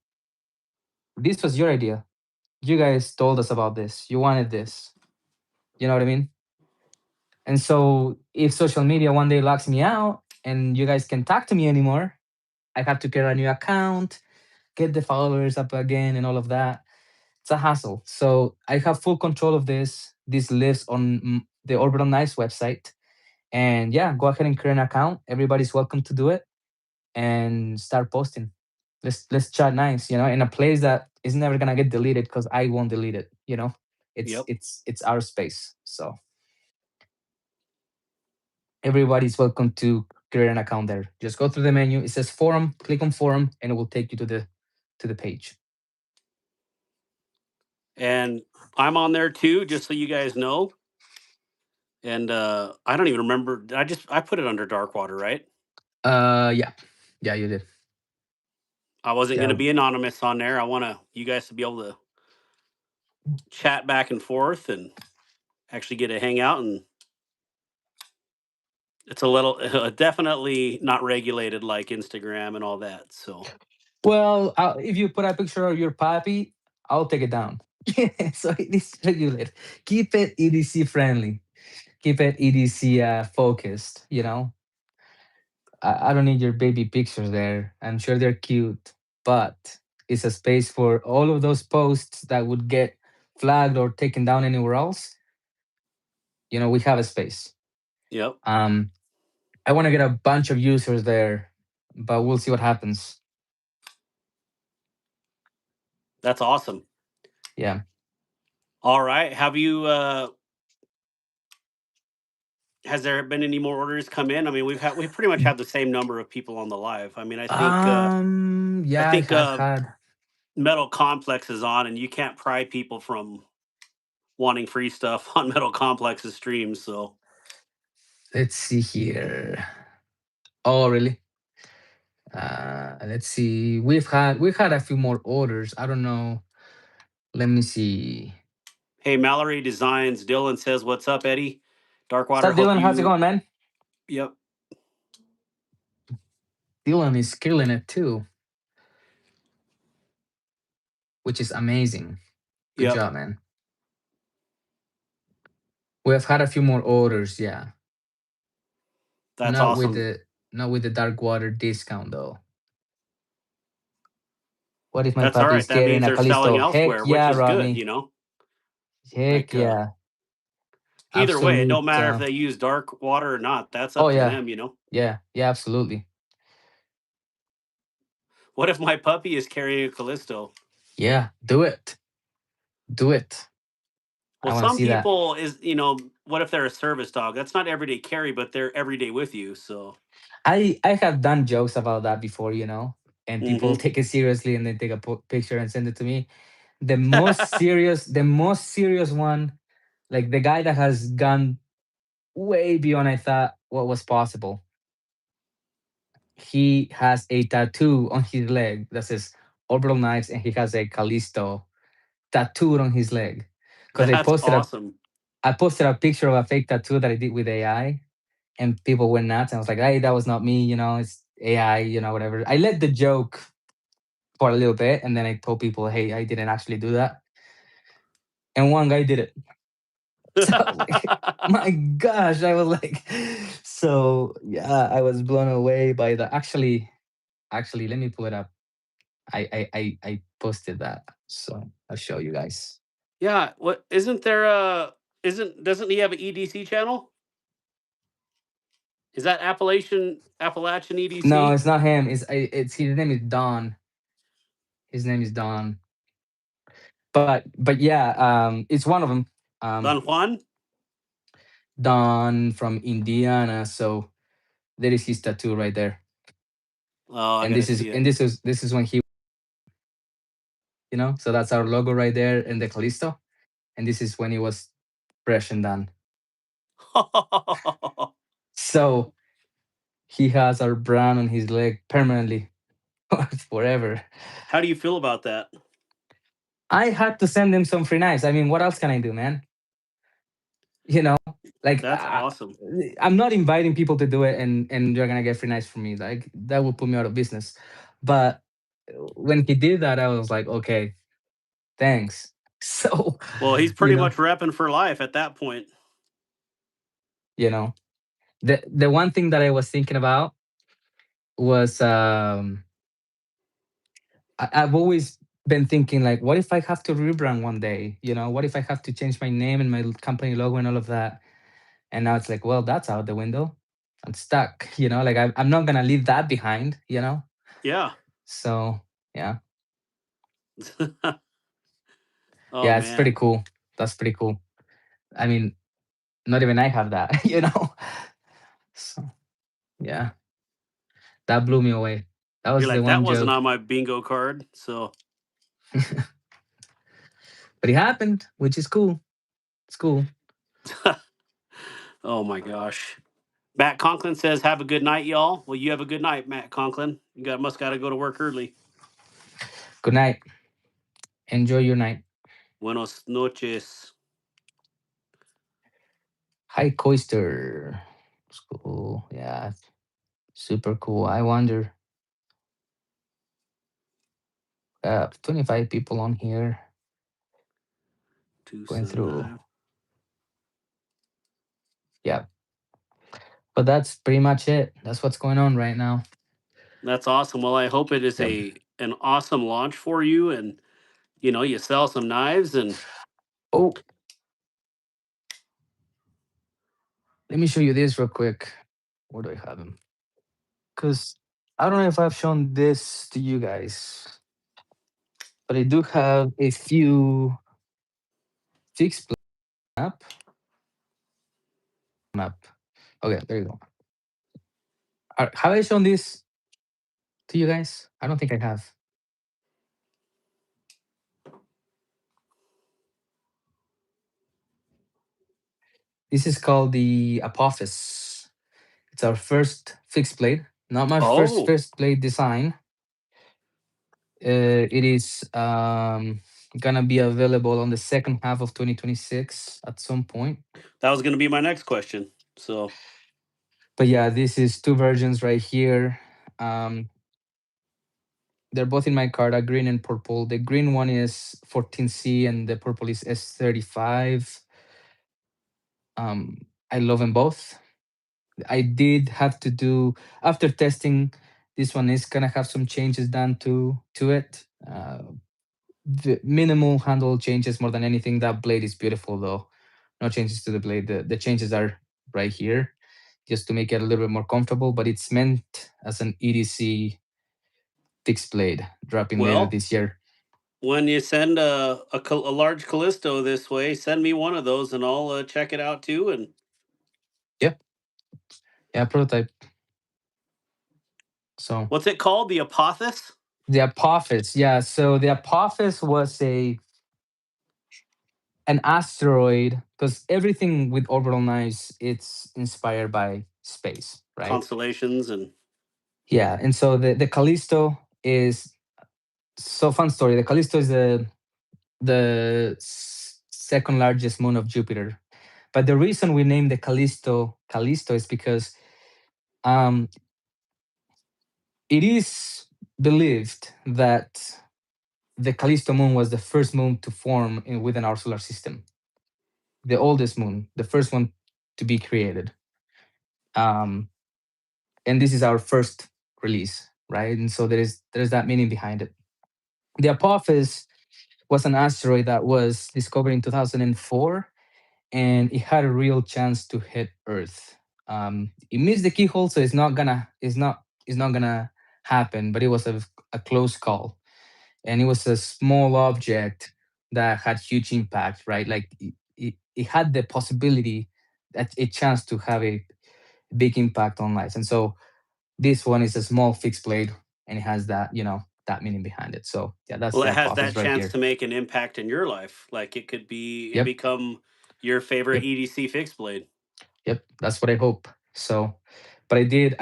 This was your idea. You guys told us about this. You wanted this. You know what I mean? And so if social media one day locks me out and you guys can talk to me anymore, I have to create a new account, get the followers up again, and all of that. It's a hassle. So I have full control of this. This lives on the Orbital Knives website. And yeah, go ahead and create an account. Everybody's welcome to do it and start posting. Let's chat nice, in a place that is never gonna get deleted because I won't delete it. It's Yep. it's it's our space. So everybody's welcome to create an account there. Just go through the menu. It says forum, click on forum, and it will take you to the page. And I'm on there too, just so you guys know. And I don't even remember. I put it under dark water, right? Yeah, yeah, you did. I wasn't going to Yeah. be anonymous on there. I want you guys to be able to chat back and forth and actually get to hang out. And it's a little definitely not regulated like Instagram and all that. So Well, if you put a picture of your puppy, I'll take it down. So it is regulated. Keep it EDC friendly. Keep it EDC focused. I don't need your baby pictures there. I'm sure they're cute, but it's a space for all of those posts that would get flagged or taken down anywhere else. We have a space. yep, Um, I want to get a bunch of users there, but we'll see what happens. that's awesome. Yeah. All right, have you? Has there been any more orders come in? I mean, we pretty much have the same number of people on the live. I mean, I Yeah, I think have had. Metal Complex is on, and you can't pry people from wanting free stuff on Metal Complex's streams. So Let's see here. Oh, really? Let's see. We've had a few more orders. I don't know. Let me see. hey, Mallory Designs. Dylan says, "What's up, Eddie? What's Darkwater. up, Hope Dylan? How's it you. going, man? Yep, Dylan is killing it too, which is amazing. Good yep. job, man. We have had a few more orders, yeah. That's Not with awesome. the not with the dark water discount though. What if my That's all puppy right. is That carrying means a they're selling Callisto? Heck elsewhere, which yeah, is good. Rodney. Heck Like yeah. either way, it Absolute. don't matter if they use dark water or not. That's Oh up to yeah. them. Yeah. Yeah, absolutely. What if my puppy is carrying a Callisto? Yeah. Do it. Do it. Well, I want to some see that. people what if they're a service dog? That's not everyday carry, but they're every day with you. So, I have done jokes about that before, and people hmm take it seriously and then take a picture and send it to me. The most serious one, like the guy that has gone way beyond I thought what was possible. He has a tattoo on his leg that says Orbital Knives, and he has a Callisto tattooed on his leg. Because that's awesome. I posted a picture of a fake tattoo that I did with AI, and people went nuts. And I was like, "Hey, that was not me. It's AI. Whatever." I let the joke for a little bit, and then I told people, "Hey, I didn't actually do that." And one guy did it. So I was like, "My gosh!" I was like, so yeah, I was blown away by the. Actually, let me pull it up. I posted that, so I'll show you guys. Yeah. What isn't there? Isn't doesn't he have an EDC channel? Is that Appalachian No, EDC? it's not him. It's his name is Don. His name is Don. But yeah, it's one of them. Um, Don Juan? Don from Indiana. So there is his tattoo right there. Oh, I And gotta this is see it. and this is when he, so that's our logo right there in the Callisto. And this is when he was fresh and done. So he has our brand on his leg permanently forever. How do you feel about that? I had to send him some free knives. I mean, what else can I do, man? You know, like That's awesome. I'm not inviting people to do it, and you're gonna get free knives from me. Like that would put me out of business. But when he did that, I was like, okay, thanks. So, Well, he's you pretty know, much repping for life at that point. you know, the one thing that I was thinking about was I've always been thinking like, what if I have to rebrand one day? What if I have to change my name and my company logo and all of that? And now it's like, well, that's out the window. I'm stuck. Like I'm not gonna leave that behind. Yeah. So yeah, Oh yeah, it's pretty man. cool. That's pretty cool. I mean, not even I have that. So yeah, that blew me away. That You're was the like, that one wasn't joke, on my bingo card. So but it happened, which is cool. It's cool. Oh my gosh. Matt Conklin says, "Have a good night, y'all." Well, you have a good night, Matt Conklin. You must got to go to work early. Good night. Enjoy your night. Buenos noches. Hi, Coister. It's cool. Yeah, super cool. I wonder. 25 people on here going Tucson through. Knife. Yeah, but that's pretty much it. That's what's going on right now. That's awesome. Well, I hope it is Yep. an awesome launch for you, and you sell some knives and Oh, let me show you this real quick. Where do I have them? Because I don't know if I've shown this to you guys, but I do have a few fixed map. Map. Okay, there you go. Have I shown this to you guys? I don't think I have. This is called the Apophis. It's our first fixed blade. Not my first oh, fixed blade design. It is gonna be available on the second half of 2026 at some point. that was going to be my next question. So, But yeah, this is two versions right here. Um, they're both in my card, green and purple. The green one is 14C and the purple is S35. I love them both. I did have to do after testing. This one is gonna have some changes done to it. The minimal handle changes more than anything. That blade is beautiful though. No changes to the blade. The changes are right here, just to make it a little bit more comfortable. But it's meant as an EDC fixed blade, dropping later well, this year. when you send a large Callisto this way, send me one of those, and I'll check it out too. And Yeah, yeah, prototype. So what's it called? The Apophis? the Apophis, yeah. So the Apophis was an asteroid because everything with orbital knives it's inspired by space, right? Constellations and Yeah, and so the Callisto is so fun story. The Callisto is the second largest moon of Jupiter, but the reason we named the Callisto is because um, it is believed that the Callisto moon was the first moon to form within our solar system, the oldest moon, the first one to be created. Um, and this is our first release, right? And so there's that meaning behind it. The Apophis was an asteroid that was discovered in 2004, and it had a real chance to hit Earth. It missed the keyhole, so it's not gonna happen. But it was a close call, and it was a small object that had huge impact, right? Like it had the possibility, that a chance to have a big impact on life. And so this one is a small fixed blade, and it has that meaning behind it. So yeah, that's well, the it has that Apophis right chance here. to make an impact in your life. Like it could Yep, become your favorite yep, EDC fixed blade. yep. That's what I hope. So, but I did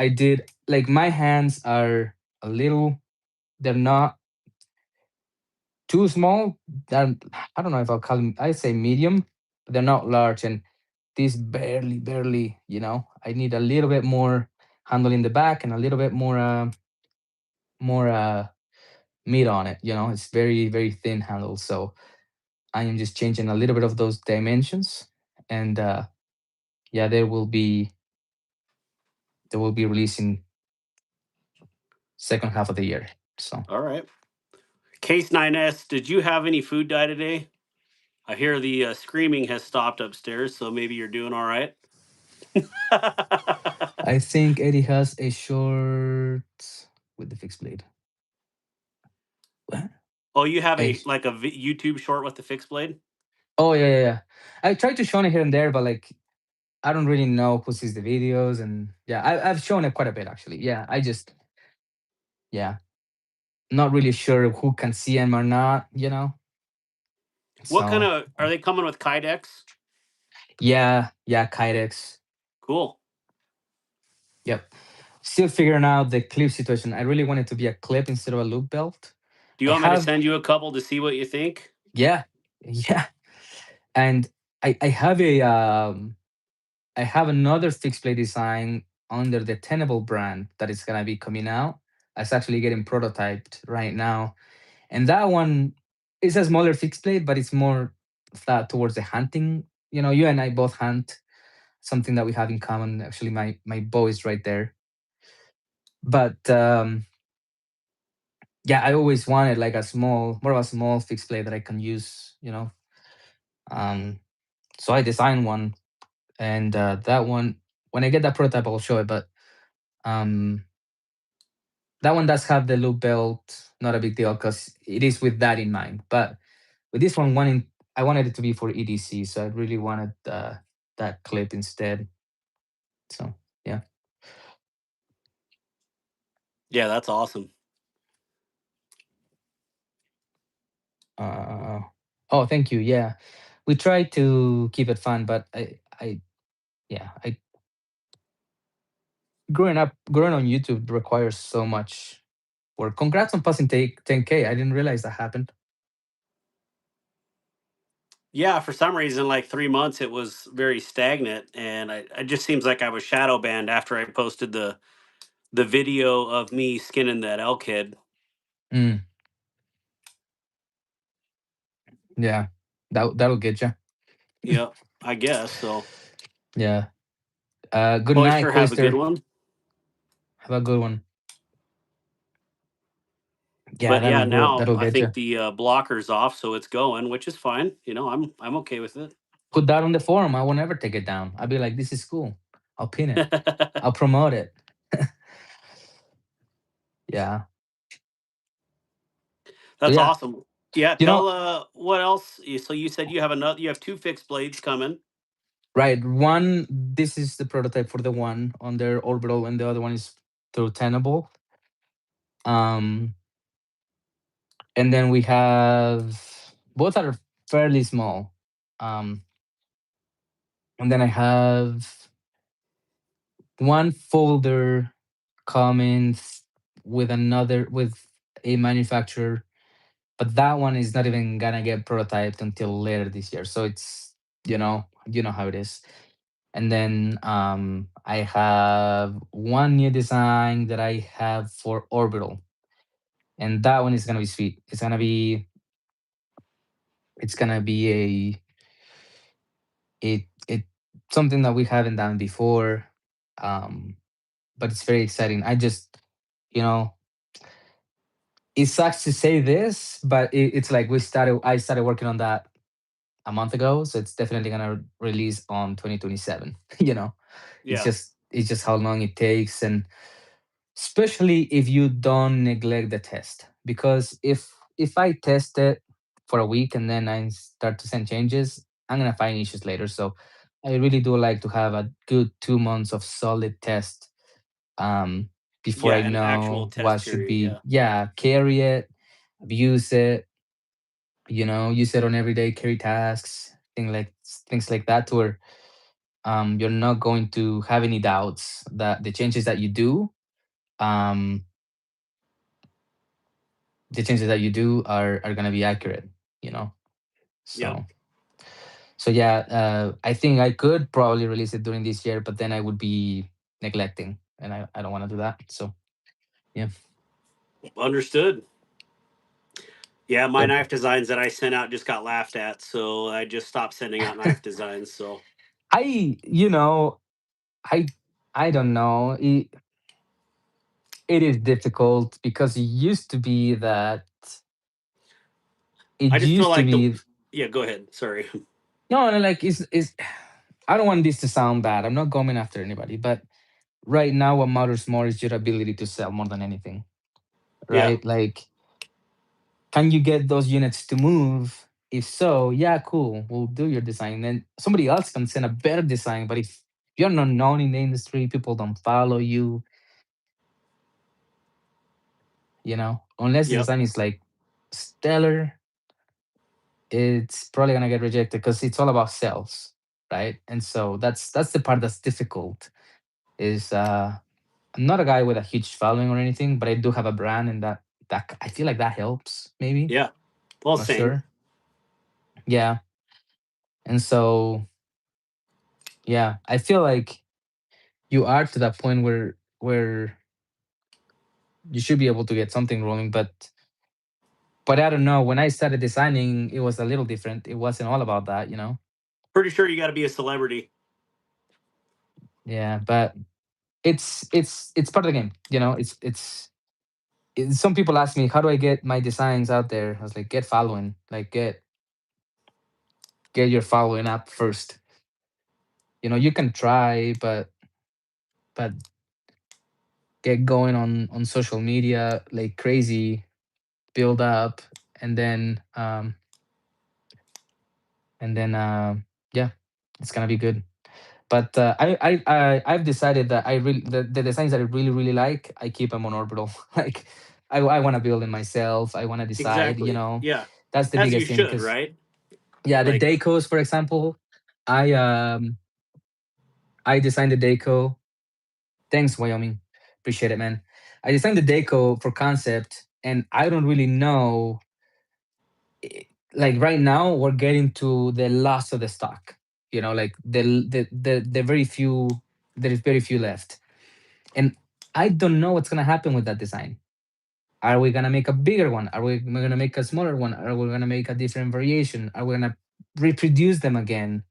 like my hands are a little. They're not too small. They're, I don't know if I'll call them. I say medium, but they're not large. And this barely. I need a little bit more handle in the back and a little bit more meat on it. It's very thin handle. So I am just changing a little bit of those dimensions, and yeah, they will be releasing second half of the year. So All right. Case 9S, did you have any food dye today? I hear the screaming has stopped upstairs, so maybe you're doing all right. I think Eddie has a short with the fixed blade. What? Oh, you have Hey. a YouTube short with the fixed blade? Oh yeah. I tried to show it here and there, but like I don't really know who sees the videos, and yeah, I've shown it quite a bit actually. Yeah, I just yeah, not really sure who can see him or not. What kind So of are they coming with Kydex? yeah, Kydex. Cool. Yep. Still figuring out the clip situation. I really want it to be a clip instead of a loop belt. Do you I want me to have, send you a couple to see what you think? yeah, yeah, and I have a I have another fixed plate design under the Tenable brand that is gonna be coming out. It's actually getting prototyped right now, and that one is a smaller fixed plate, but it's more flat towards the hunting. You know, you and I both hunt, something that we have in common. Actually, my bow is right there. But yeah, I always wanted like a small, more of a small fixed plate that I can use. Um, so I designed one, and that one, when I get that prototype, I'll show it. But um, that one does have the loop belt. Not a big deal because it is with that in mind. But with this one, I wanted it to be for EDC, so I really wanted that clip instead. So yeah. Yeah, that's awesome. Uh, oh, thank you. Yeah, we try to keep it fun, but yeah, I growing on YouTube requires so much work. Congrats on passing 10K. I didn't realize that happened. Yeah, for some reason, like 3 months, it was very stagnant, and it just seems like I was shadow banned after I posted the video of me skinning that elk head. Mm, yeah, that'll get you. Yeah, I guess so. Yeah. Good night, Oyster, have a good Coister. one. Have a good one. Yeah, But yeah, now that'll I get you. think the blocker's off, so it's going, which is fine. I'm okay with it. Put that on the forum. I will never take it down. I'll be like, this is cool. I'll pin it. I'll promote it. Yeah. So That's yeah, awesome. Yeah, you know, tell what else. So you said you have two fixed blades coming. right? One, this is the prototype for the one on their orbital, and the other one is through Tenable. Um, and then we have both are fairly small. Um, and then I have one folder comments with a manufacturer, but that one is not even gonna get prototyped until later this year. So it's you know how it is. And then I have one new design that I have for Orbital, and that one is gonna be sweet. It's gonna be it something that we haven't done before, um, but it's very exciting. You know, it sucks to say this, but it's like I started working on that a month ago, so it's definitely gonna release on 2027. Yeah, It's just how long it takes, and especially if you don't neglect the test, because if I test it for a week and then I start to send changes, I'm gonna find issues later. So I really do like to have a good 2 months of solid test, um, before yeah, I an actual know what test should period. be. Yeah, Yeah, carry it, abuse it, use it on everyday carry tasks, things like that, to where you're not going to have any doubts that um the changes that you do are going to be accurate. you know yep, so yeah, I think I could probably release it during this year, but then I would be neglecting, and I don't want to do that. So yeah. understood. Yeah, my But knife designs that I sent out just got laughed at, so I just stopped sending out knife designs. So I you know I I don't know, it is difficult because I it just feel used to like the be yeah. Go ahead. Sorry. no, no, like it's I don't want this to sound bad. I'm not going after anybody, but right now what matters more is your ability to sell more than anything, Yeah, right? Like, can you get those units to move? If so, yeah, cool, we'll do your design. Then somebody else can send a better design. But if you're not known in the industry, people don't follow you, unless the yep. design is like stellar, it's probably gonna get rejected because it's all about sales. right? And so that's the part that's difficult. Is I'm not a guy with a huge following or anything, but I do have a brand, and that I feel like that helps. Maybe Yeah. Well, not same. sure. Yeah, and so yeah, I feel like you are to that point where you should be able to get something rolling, but I don't know. When I started designing, it was a little different. It wasn't all about that, you know. Pretty sure you got to be a celebrity. Yeah, but it's part of the game, you know. Some people ask me, how do I get my designs out there? I was like, get following, like get your following up first. You know, you can try, but get going on social media like crazy, build up, and then yeah, it's gonna be good. But I've decided that the designs that I really like, I keep them on Orbital. Like I want to build it myself. I want to decide. You Exactly. know, Yeah. that's the As you biggest thing. should, Because right? yeah, the Like, decos, for example, I um I designed the deco. Thanks, Wyoming. Appreciate it, man. I designed the deco for concept, and I don't really know. Like right now, we're getting to the last of the stock. You know, like the very few. There is very few left, and I don't know what's gonna happen with that design. Are we gonna make a bigger one? Are we gonna make a smaller one? Are we gonna make a different variation? Are we gonna reproduce them again?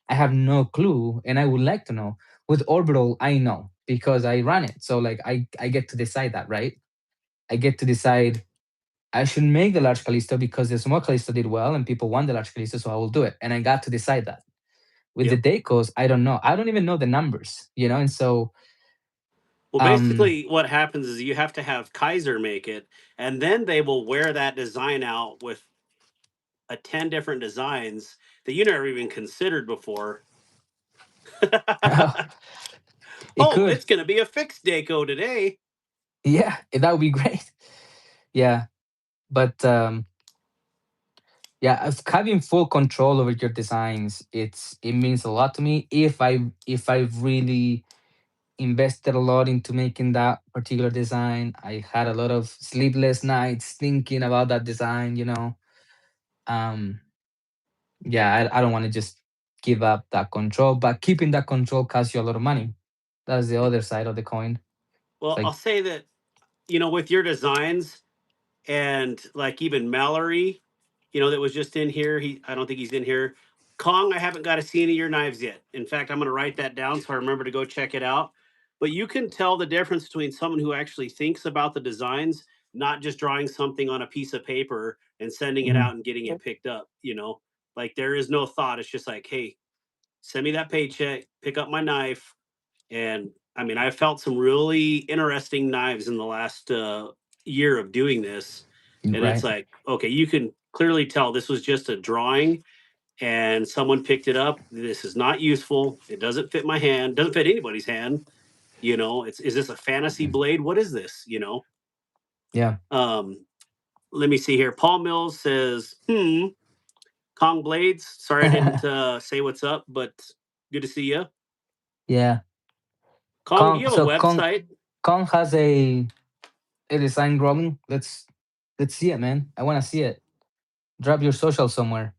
I have no clue, and I would like to know. With Orbital, I know because I run it. So like I get to decide that, right? I get to decide I should make the large Callisto because the small Callisto did well and people want the large Callisto, so I will do it. And I got to decide that. With the yep. decos, I don't know. I don't even know the numbers, you know. And so Well, um basically, what happens is you have to have Kaiser make it, and then they will wear that design out with 10 different designs that you never even considered before. it Oh, could. it's going to be a fixed deco today. Yeah, that would be great. Yeah. But yeah, having full control over your designs, it means a lot to me. If I've really invested a lot into making that particular design, I had a lot of sleepless nights thinking about that design, you know. Um yeah, I don't want to just give up that control, but keeping that control costs you a lot of money. That's the other side of the coin. It's Well, I'll like say that, with your designs, and like even Mallory, that was just in here. I don't think he's in here. Kong, I haven't got to see any of your knives yet. In fact, I'm going to write that down so I remember to go check it out. But you can tell the difference between someone who actually thinks about the designs, not just drawing something on a piece of paper and sending it mhm, out and getting it picked up. Like there is no thought. It's just like, hey, send me that paycheck, pick up my knife, and I mean, I felt some really interesting knives in the last year of doing this. And it's right. like, okay, you can clearly tell this was just a drawing and someone picked it up. This is not useful. It doesn't fit my hand, doesn't fit anybody's hand. Is this a fantasy blade? What is this? Yeah. Um, Let me see here. Paul Mills says, Kong Blades. Sorry I didn't say what's up, but good to see you. Yeah. Kong, do you have a Kong website? Kong has a design growing. Let's see it, man. I want to see it. Drop your social somewhere.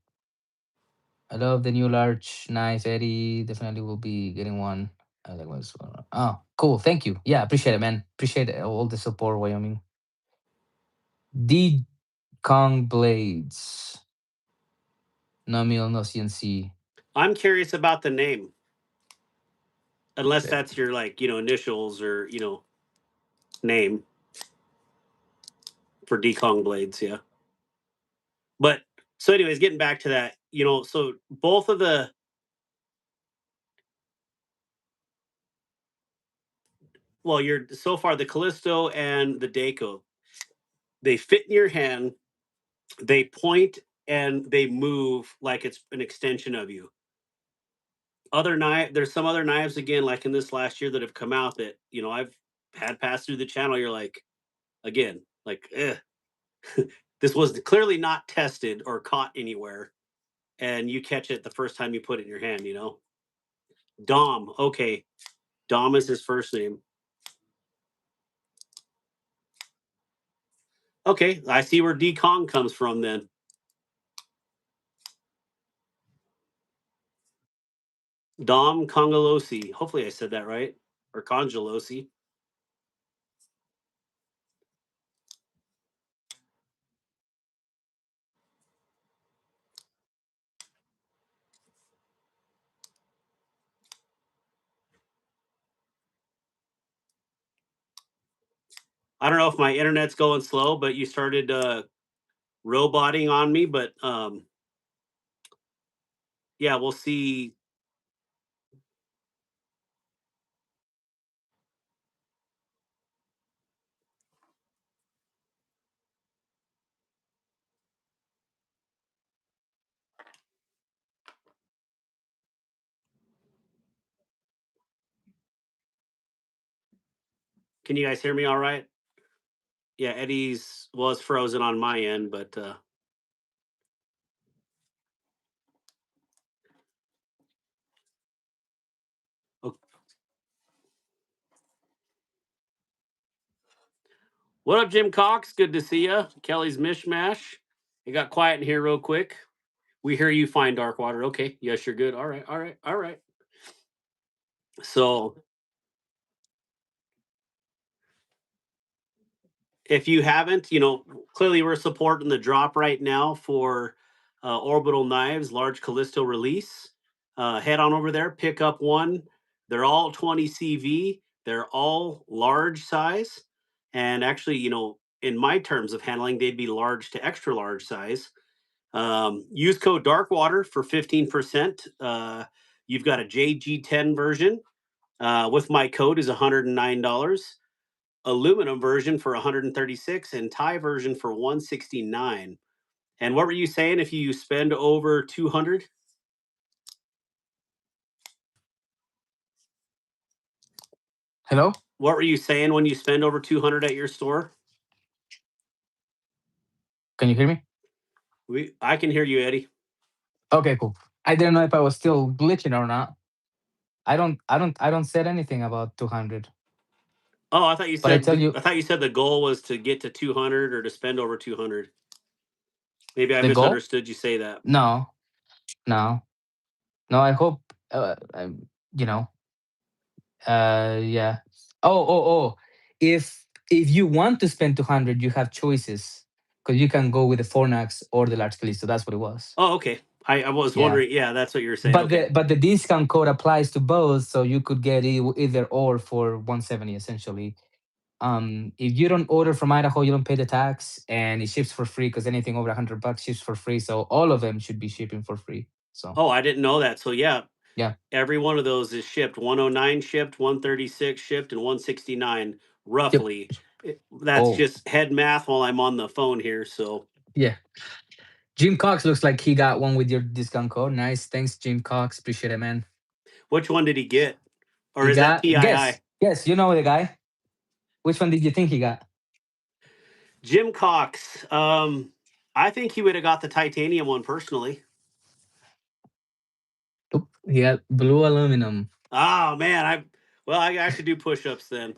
I love the new large knife, Eddie. Definitely will be getting one. I like what's oh, cool. Thank you. Yeah, appreciate it, man. Appreciate all the support, Wyoming. D Kong Blades. No meal, no CNC. I'm curious about the name, unless Okay. that's your like initials or name for decong blades. Yeah, but so anyways, getting back to that, so both of the you're so far the Callisto and the Daco, they fit in your hand, they point and they move like it's an extension of you. There's some other knives again, like in this last year that have come out that I've had pass through the channel. You're like, again, like, this was clearly not tested or caught anywhere, and you catch it the first time you put it in your hand. Dom. Okay. Dom is his first name. Okay, I see where D Kong comes from then. Dom Congolosi. Hopefully I said that right. Or Congelosi. I don't know if my internet's going slow, but you started roboting on me. But yeah, we'll see. Can you guys hear me all right? Yeah, Eddie's was frozen on my end, but oh, what up, Jim Cox? Good to see you. Kelly's Mishmash. It got quiet in here real quick. We hear you find dark water. Okay. Yes, you're good. All right. All right. All right. So if you haven't, clearly we're supporting the drop right now for Orbital Knives, large Callisto release. Head on over there, pick up one. They're all 20 CV. They're all large size. And actually, in my terms of handling, they'd be large to extra large size. Use code Darkwater for 15%. You've got a JG10 version with my code is $109. Aluminum version for 136 and Thai version for 169. And what were you saying if you spend over 200? Hello? What were you saying when you spend over 200 at your store? Can you hear me? I can hear you, Eddie. Okay, cool. I didn't know if I was still glitching or not. I don't said anything about 200. Oh, I thought you But I said tell you the goal was to get to 200 or to spend over 200. Maybe I the goal? misunderstood you say that. No. No. No, I hope you know, yeah. Oh. If you want to spend 200, you have choices because you can go with the Fornax or the large Kalisto. That's what it was. Oh, okay. I was Yeah. wondering. Yeah, that's what you were saying. But Okay. the discount code applies to both, so you could get either or for 170 essentially. If you don't order from Idaho, you don't pay the tax, and it ships for free because anything over $100 ships for free. So all of them should be shipping for free. So Oh, I didn't know that. So yeah, yeah. every one of those is shipped. 109 shipped, 136 shipped, and 169 Yep. roughly. That's Oh just head math while I'm on the phone here. So yeah. Jim Cox looks like he got one with your discount code. Nice. Thanks, Jim Cox. Appreciate it, man. which one did he get? Or He is that got PII? guess. Yes, you know the guy. Which one did you think he got? Jim Cox. I think he would have got the titanium one personally. Oop, he got blue aluminum. Oh man, I should do push-ups then.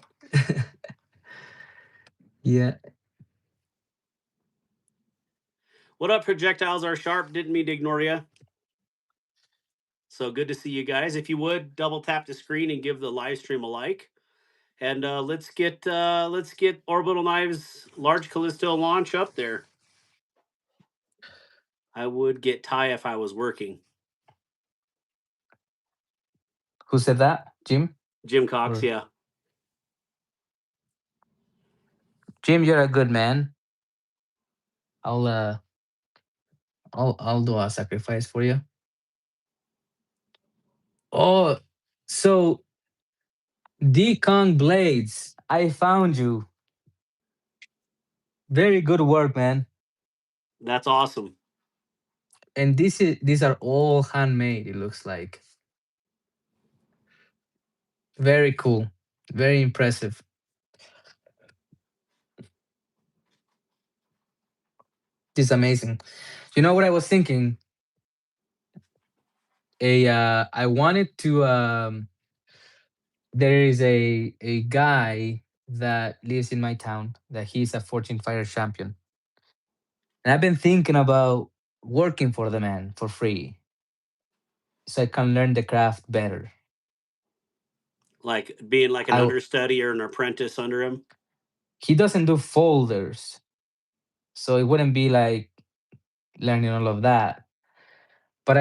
Yeah. What up, projectiles are sharp? Didn't mean to ignore you. So good to see you guys. If you would double tap the screen and give the live stream a like. And let's get Orbital Knives large Callisto launch up there. I would get Thai if I was working. Who said that? Jim? Jim Cox, Or yeah. Jim, you're a good man. I'll uh I'll do a sacrifice for you. Oh, so Decon Blades, I found you. Very good work, man. That's awesome. And these are all handmade, it looks like. Very cool. Very impressive. This is amazing. You know what I was thinking? I wanted to there is a guy that lives in my town that he's a fortune fire champion. And I've been thinking about working for the man for free so I can learn the craft better. Like being like an I understudy or an apprentice under him. He doesn't do folders, so it wouldn't be like learning all of that. But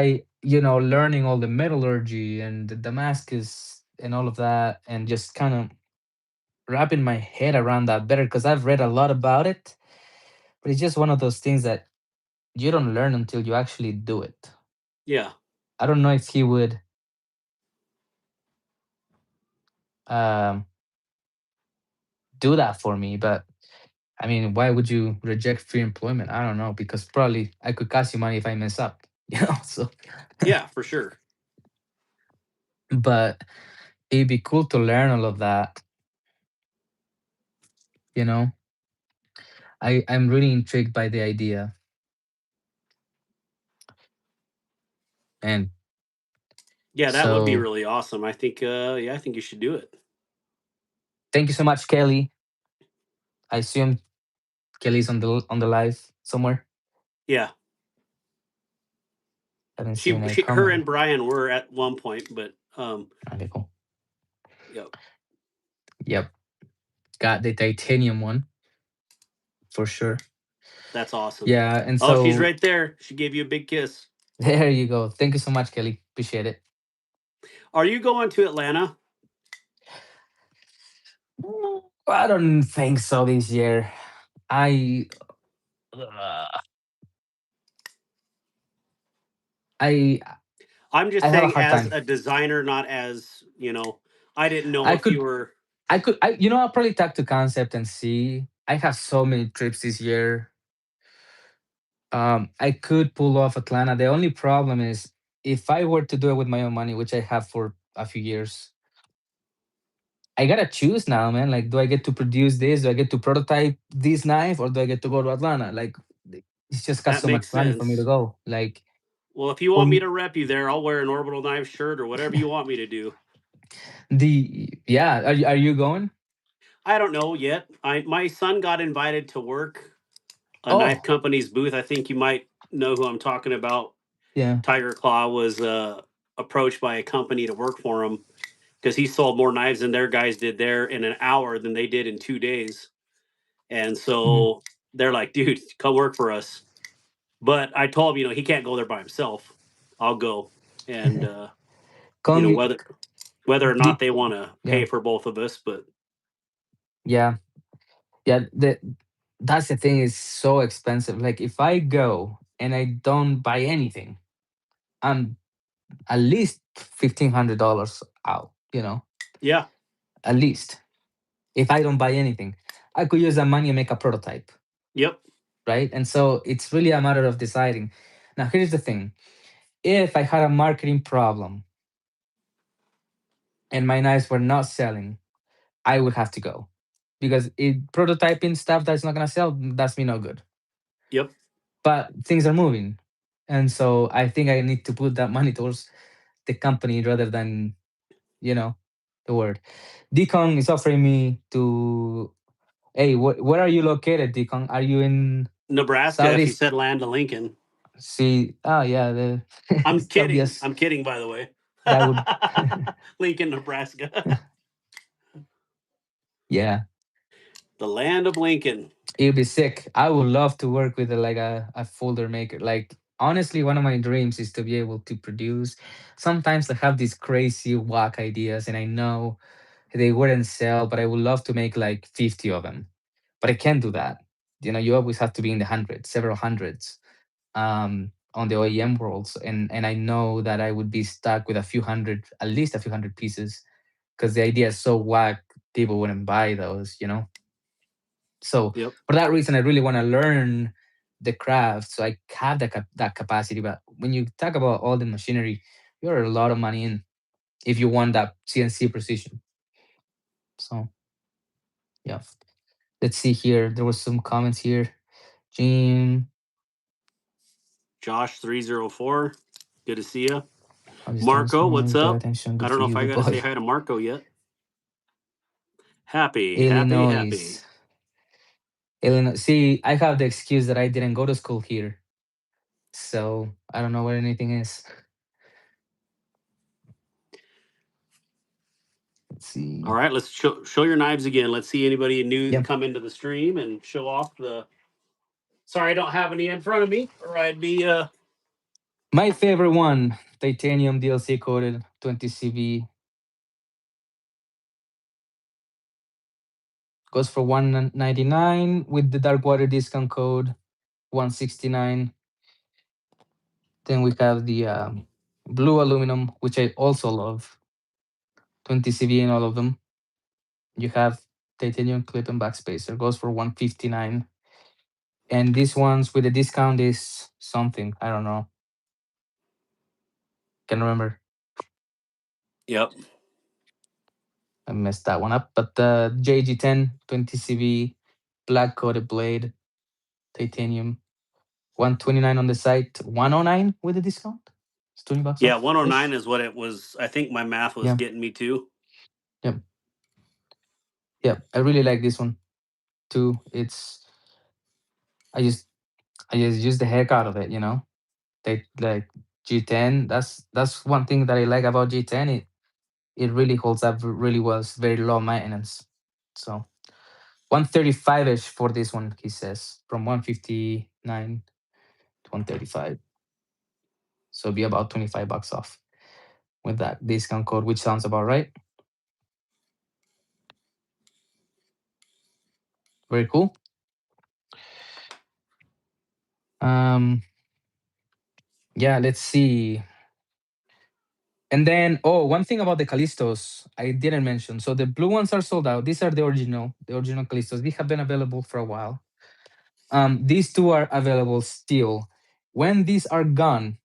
learning all the metallurgy and the Damascus and all of that, and just kind of wrapping my head around that better because I've read a lot about it, but it's just one of those things that you don't learn until you actually do it. Yeah. I don't know if he would um, do that for me, but I mean, why would you reject free employment? I don't know because probably I could cost you money if I mess up, So, Yeah, for sure. but it'd be cool to learn all of that. You know, I'm really intrigued by the idea, and Yeah, that would be so really awesome. I think yeah, I think you should do it. thank you so much, Kelly. I assume Kelly's on the live somewhere. Yeah. I didn't see She, any she her comment. and Brian were at one point, but Okay, cool. yep, Yep, got the titanium one for sure. that's awesome. Yeah, and Oh, she's so right there. She gave you a big kiss. there you go. Thank you so much, Kelly. Appreciate it. Are you going to Atlanta? I don't think so this year. I uh, I I'm just I have a saying hard as time. a designer, not as, I didn't know I if you could were. I'll probably talk to concept and see. I have so many trips this year. I could pull off Atlanta. The only problem is if I were to do it with my own money, which I have for a few years, I gotta choose now, man. Like, do I get to produce this? Do I get to prototype this knife, or do I get to go to Atlanta? Like, it's just cost That so much makes money for me to sense. go. Like, Well, if you for want me to rep you there, I'll wear an Orbital Knives shirt or whatever you want me to do. are you going? I don't know yet. My son got invited to work a knife Oh, company's booth. I think you might know who I'm talking about. yeah. Tiger Claw was approached by a company to work for him because he sold more knives than their guys did there in an hour than they did in 2 days. And Mhm. so they're like, dude, come work for us. But I told him, he can't go there by himself. I'll go. And, Kong, whether or not did they want to yeah, pay for both of us, but yeah, yeah. That's the thing. Is so expensive. Like, if I go and I don't buy anything, I'm at least $1,500 out. yeah, At least if I don't buy anything, I could use that money and make a prototype, yep, right? And so it's really a matter of deciding. Now, here's the thing: if I had a marketing problem and my knives were not selling, I would have to go because prototyping stuff that's not gonna sell, that's me no good. yep, But things are moving, and so I think I need to put that money towards the company rather than you know the word. Decon is offering me to. Hey, where are you located, Decon? Are you in Nebraska, if you Southeast? said land of Lincoln. See, oh yeah, the I'm kidding. Southeast. I'm kidding, by the way. That would, Lincoln, Nebraska. yeah, The land of Lincoln. it'd be sick. I would love to work with a folder maker. Like, honestly, one of my dreams is to be able to produce. Sometimes I have these crazy whack ideas, and I know they wouldn't sell, but I would love to make like 50 of them. But I can't do that. You always have to be in the hundreds, several hundreds, on the OEM worlds, and I know that I would be stuck with a few hundred, at least a few hundred pieces, because the idea is so whack, people wouldn't buy those. So Yep. for that reason, I really want to learn the craft, so I have that capacity. But when you talk about all the machinery, you're a lot of money in if you want that CNC precision. So yeah, let's see here. There was some comments here. Jim, Josh 304. Good to see you. Obvious Marco, what's transform, draw up? attention. I Good don't for know if you, I good got to say boy. hi to Marco yet. Happy, happy, Illinois. happy. Illinois. See, I have the excuse that I didn't go to school here, so I don't know where anything is. Let's All see. right, let's show your knives again. Let's see anybody new Yeah, come into the stream and show off the. Sorry, I don't have any in front of me, or I'd be. my favorite one, titanium DLC coated 20 CV, goes for 199 with the dark water discount code 169. Then we have the blue aluminum, which I also love, 20 CV in all of them. You have titanium clip and backspacer, goes for 159. And these ones with the discount is something. I don't know. Can remember. Yep. I messed that one up. But the JG10 20 CV black coated blade, titanium, 129 on the site, 109 with the discount. It's $20 Yeah, off 109 ish. is what it was. I think my math was Yeah. getting me to. Yep. Yep. I really like this one too. It's I just I just use the heck out of it, you know. They like G10. That's one thing that I like about G10. It really holds up really well. It's very low maintenance. So 135-ish for this one, he says, from 159 to 135. So be about $25 off with that discount code, which sounds about right. Very cool. Um, yeah, let's see. And then, oh, one thing about the Callistos I didn't mention. So the blue ones are sold out. These are the original Callistos. They have been available for a while. These two are available still. When these are gone,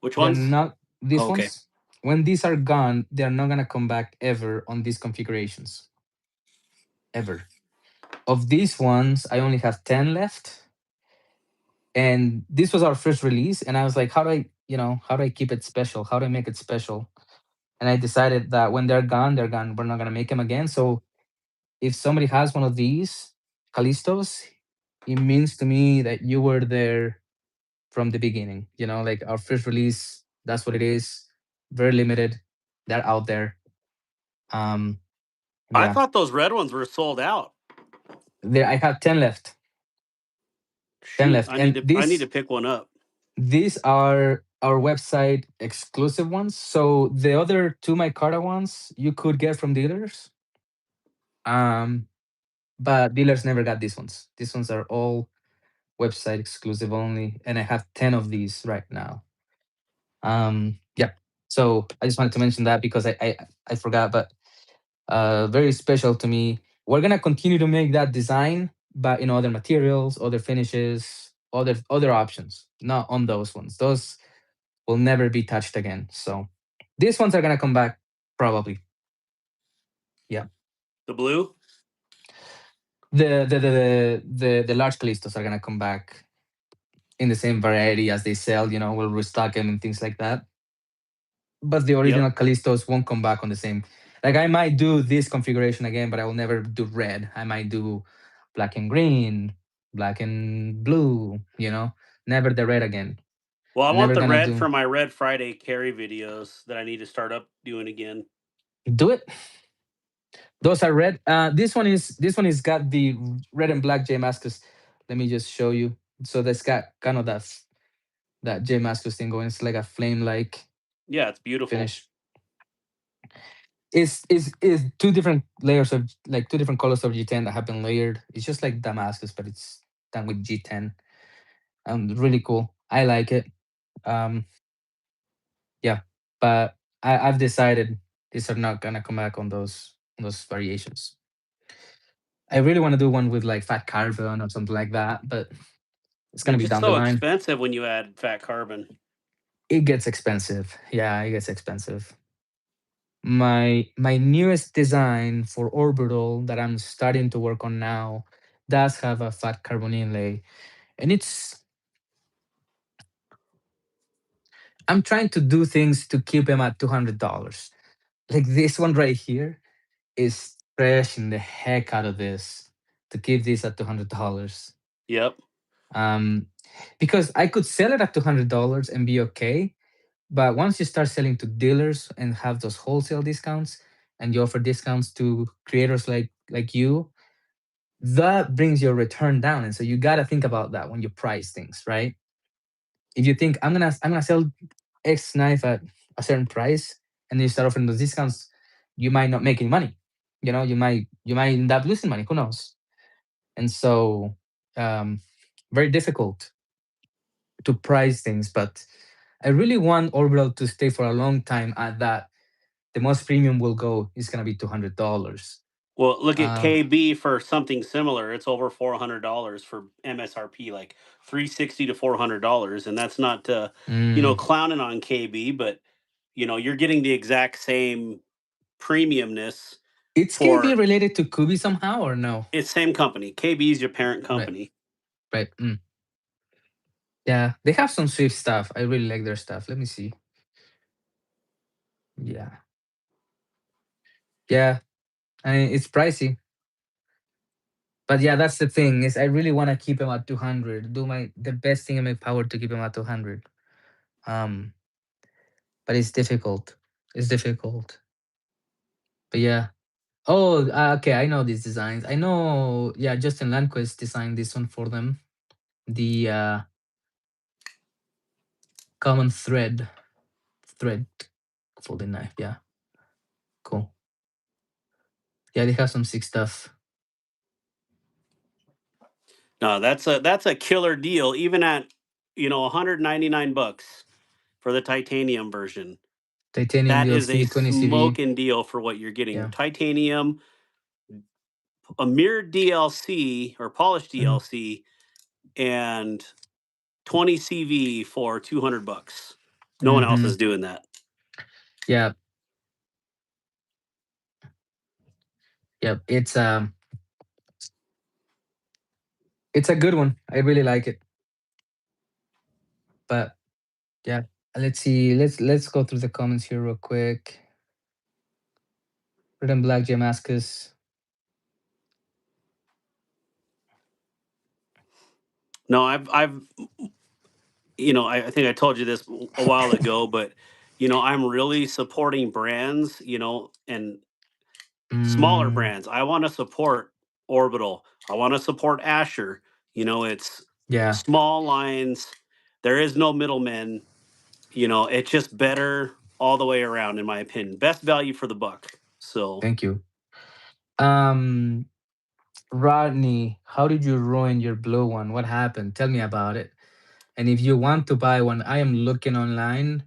Which they're ones? not these Okay. ones. When these are gone, they're not gonna come back ever on these configurations. Ever. Of these ones, I only have 10 left. And this was our first release. And I was like, how do I keep it special? How do I make it special? And I decided that when they're gone, they're gone. We're not gonna make them again. So if somebody has one of these Callistos, it means to me that you were there from the beginning. You know, like our first release, that's what it is. Very limited. They're out there. Um, I yeah. thought those red ones were sold out. There I have 10 left. 10 Shoot, left. And I need to pick one up. these are our website exclusive ones. So the other two Micarta ones you could get from dealers. Um, but dealers never got these ones. These ones are all website exclusive only. And I have 10 of these right now. Yeah. So I just wanted to mention that because I forgot, but very special to me. We're gonna continue to make that design, but in other materials, other finishes, other options. Not on those ones. Those will never be touched again. So these ones are gonna come back probably. Yeah. The blue? The large Callistos are gonna come back in the same variety as they sell. You know, we'll restock them and things like that. But the Yep. original Callistos won't come back on the same. Like I might do this configuration again, but I will never do red. I might do black and green, black and blue. You know, never the red again. Well, I want Never the gonna red do for my Red Friday carry videos that I need to start up doing again. do it. Those are red. This one is got the red and black J Mascus. Let me just show you. So that's got kind of that J Mascus thing going. It's like a flame like Yeah, it's beautiful. finish. Is two different layers of like two different colors of G10 that have been layered. It's just like Damascus, but it's done with G10. Really cool. I like it. Um, yeah, but I've decided these are not gonna come back on those variations. I really want to do one with like fat carbon or something like that, but it's It gonna be gets down the so line. expensive when you add fat carbon. It gets expensive. Yeah, it gets expensive. My newest design for Orbital that I'm starting to work on now does have a fat carbon inlay, and I'm trying to do things to keep them at $200. Like this one right here is trashing the heck out of this to keep this at $200. Yep. Um, because I could sell it at $200 and be okay. But once you start selling to dealers and have those wholesale discounts, and you offer discounts to creators like you, that brings your return down. And so you got to think about that when you price things, right? If you think I'm gonna sell X knife at a certain price, and then you start offering those discounts, you might not make any money. You might end up losing money. Who knows? And so, um, very difficult to price things. But I really want Orbital to stay for a long time at that. The most premium will go is gonna be $200. Well, look at Um, KB for something similar. It's over $400 for MSRP, like 360 to $400, and that's not mm, clowning on KB, but you're getting the exact same premiumness it's KB for related to Kubi somehow or no? it's same company. KB is your parent Right, company. right. Yeah, they have some Swift stuff. I really like their stuff. Let me see. Yeah, yeah. I mean, it's pricey, but yeah, that's the thing is I really want to keep him at 200. Do my the best thing in my power to keep him at 200. Um, but it's difficult. It's difficult. But yeah. Oh, okay. I know these designs. I know. Yeah, Justin Landquist designed this one for them. The common thread folding knife. Yeah, cool. Yeah, they have some sick stuff. No, that's a killer deal, even at $199 for the titanium version. Titanium That is a DLC 20 CV. smoking deal for what you're getting. Yeah. Titanium, a mirrored DLC or polished Mhm. DLC, and 20 CV for $200. No one else Mm-hmm. is doing that. Yeah. Yeah. It's a good one. I really like it. But yeah, let's see. Let's go through the comments here real quick. Red and Black Damascus. No, I think I told you this a while ago, but I'm really supporting brands, and smaller Mm, brands. I want to support Orbital. I want to support Asher. It's yeah. small lines. There is no middlemen. It's just better all the way around, in my opinion. Best value for the buck. So Thank you. Um, Rodney, how did you ruin your blue one? What happened? Tell me about it. And if you want to buy one, I am looking online.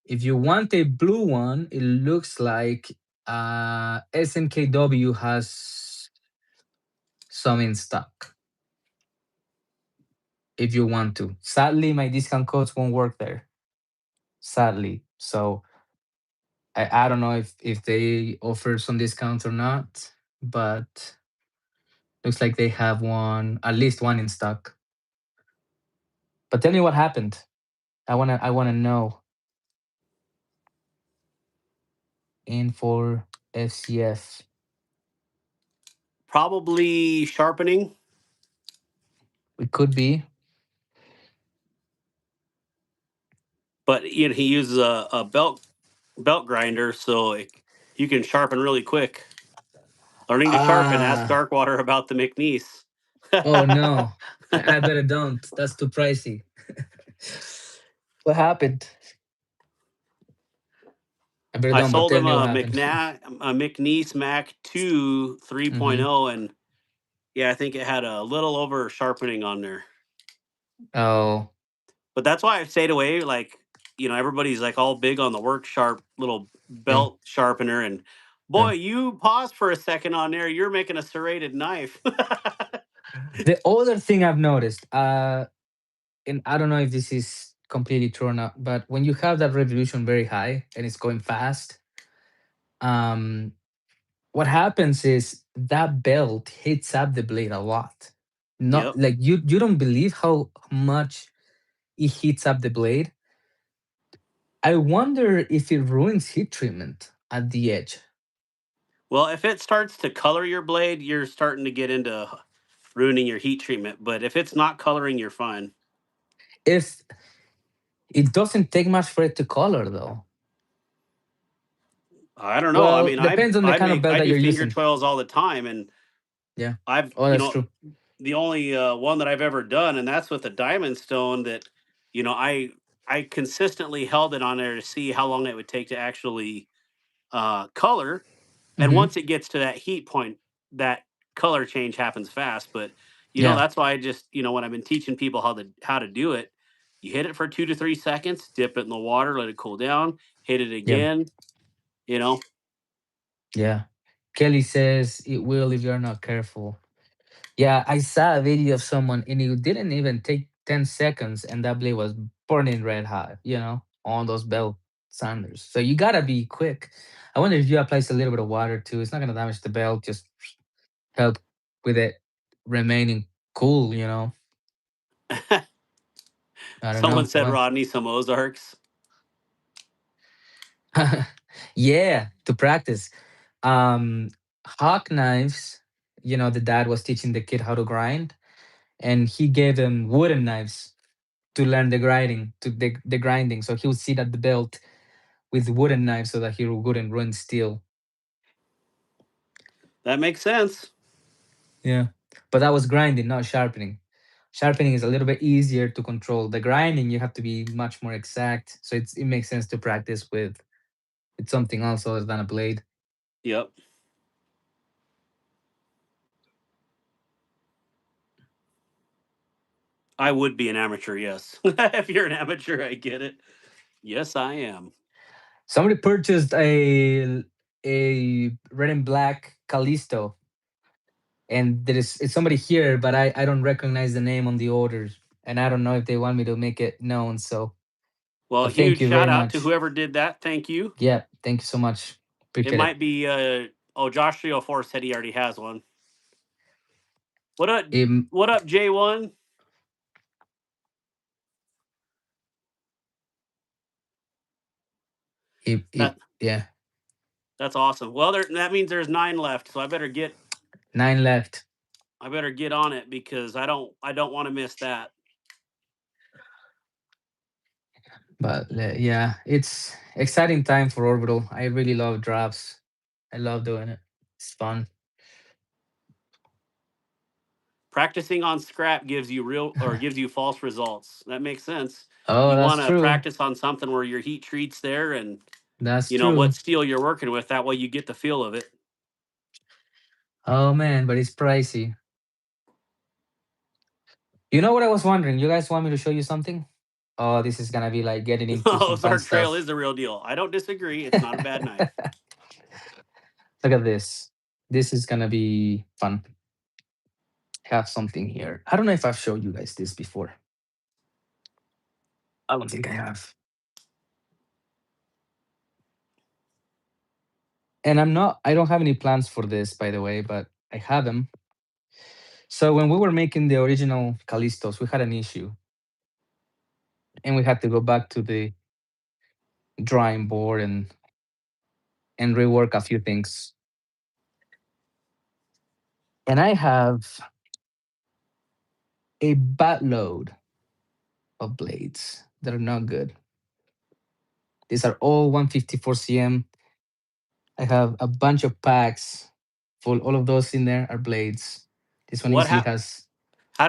If you want a blue one, it looks like SMKW has some in stock if you want to. Sadly, my discount codes won't work there. Sadly. So I don't know if they offer some discounts or not, but looks like they have one, at least one in stock. But tell me what happened. I wanna know. In for FCF. probably sharpening, It could be. but he uses a belt grinder, so you can sharpen really quick. Learning to sharpen. Ask Ah, Darkwater about the McNeese. oh no. I better don't. That's too pricey. What happened? I better I don't, but sold tell him me what happened. A McNeese Mac 2 Hmm. 3.0, and yeah, I think it had a little over sharpening on there. Oh, But that's why I've stayed away. Like, everybody's like all big on the work sharp little yeah, belt sharpener. And yeah. boy, you paused for a second on there. You're making a serrated knife. The other thing I've noticed, and I don't know if this is completely true or not, but when you have that revolution very high and it's going fast, um, what happens is that belt hits up the blade a lot. Not Yep. like you don't believe how much it heats up the blade. I wonder if it ruins heat treatment at the edge. Well, if it starts to color your blade, you're starting to get into ruining your heat treatment. But if it's not coloring, you're fine. If it doesn't take much for it to color, though. I don't know. I Well, mean, depends on the kind of belt I that do you're finger using. twirls all the time, and Yeah. I've Oh, that's true. the only one that I've ever done, and that's with a diamond stone that you know I consistently held it on there to see how long it would take to actually color. And Hmm. once it gets to that heat point, that color change happens fast. But Yeah. that's why I just when I've been teaching people how to do it, you hit it for 2 to 3 seconds, dip it in the water, let it cool down, hit it Yeah. again. You know, Yeah. Kelly says it will if you're not careful. Yeah, I saw a video of someone and it didn't even take 10 seconds and that blade was burning red hot, on those belt sanders. So you gotta be quick. I wonder if you apply a little bit of water too. It's not gonna damage the belt, just help with it remaining cool. I don't someone know. said Well, Rodney some Ozarks. yeah, to practice. Um Hawk knives, the dad was teaching the kid how to grind and he gave him wooden knives to learn the grinding. So he would sit at the belt with wooden knives so that he wouldn't ruin steel. That makes sense. Yeah. But that was grinding, not sharpening. Sharpening is a little bit easier to control. The grinding you have to be much more exact. So it makes sense to practice with something else other than a blade. Yep. I would be an amateur, yes. If you're an amateur, I get it. Yes, I am. Somebody purchased a red and black Callisto, and it's somebody here, but I don't recognize the name on the orders, and I don't know if they want me to make it known. So, Well, but thank huge you shout very out to much. whoever did that. Thank you. Yeah, thank you so much. It Appreciate it. might be Josh 304 said he already has one. What up Um, what up, J1? That yeah, that's awesome. Well, that means there's 9 left, so nine left. I better get on it because I don't want to miss that. But yeah, it's exciting time for Orbital. I really love drops. I love doing it. It's fun. Practicing on scrap gives you real or gives you false results. That makes sense. Oh, You that's want to true. practice on something where your heat treats there and That's what true. steel you're working with. That way you get the feel of it. Oh man, but it's pricey. You know what I was wondering? You guys want me to show you something? Oh, this is gonna be like getting into some fun Ozark Trail stuff. is the real deal. I don't disagree. It's not a bad knife. Look at this. This is gonna be fun. Have something here. I don't know if I've showed you guys this before. I don't think I have. And I don't have any plans for this, by the way, but I have them. So when we were making the original Callistos, we had an issue and we had to go back to the drawing board and rework a few things. And I have a buttload of blades that are not good. These are all 154 cm. I have a bunch of packs full. All of those in there are blades. This one What easily hap- has. how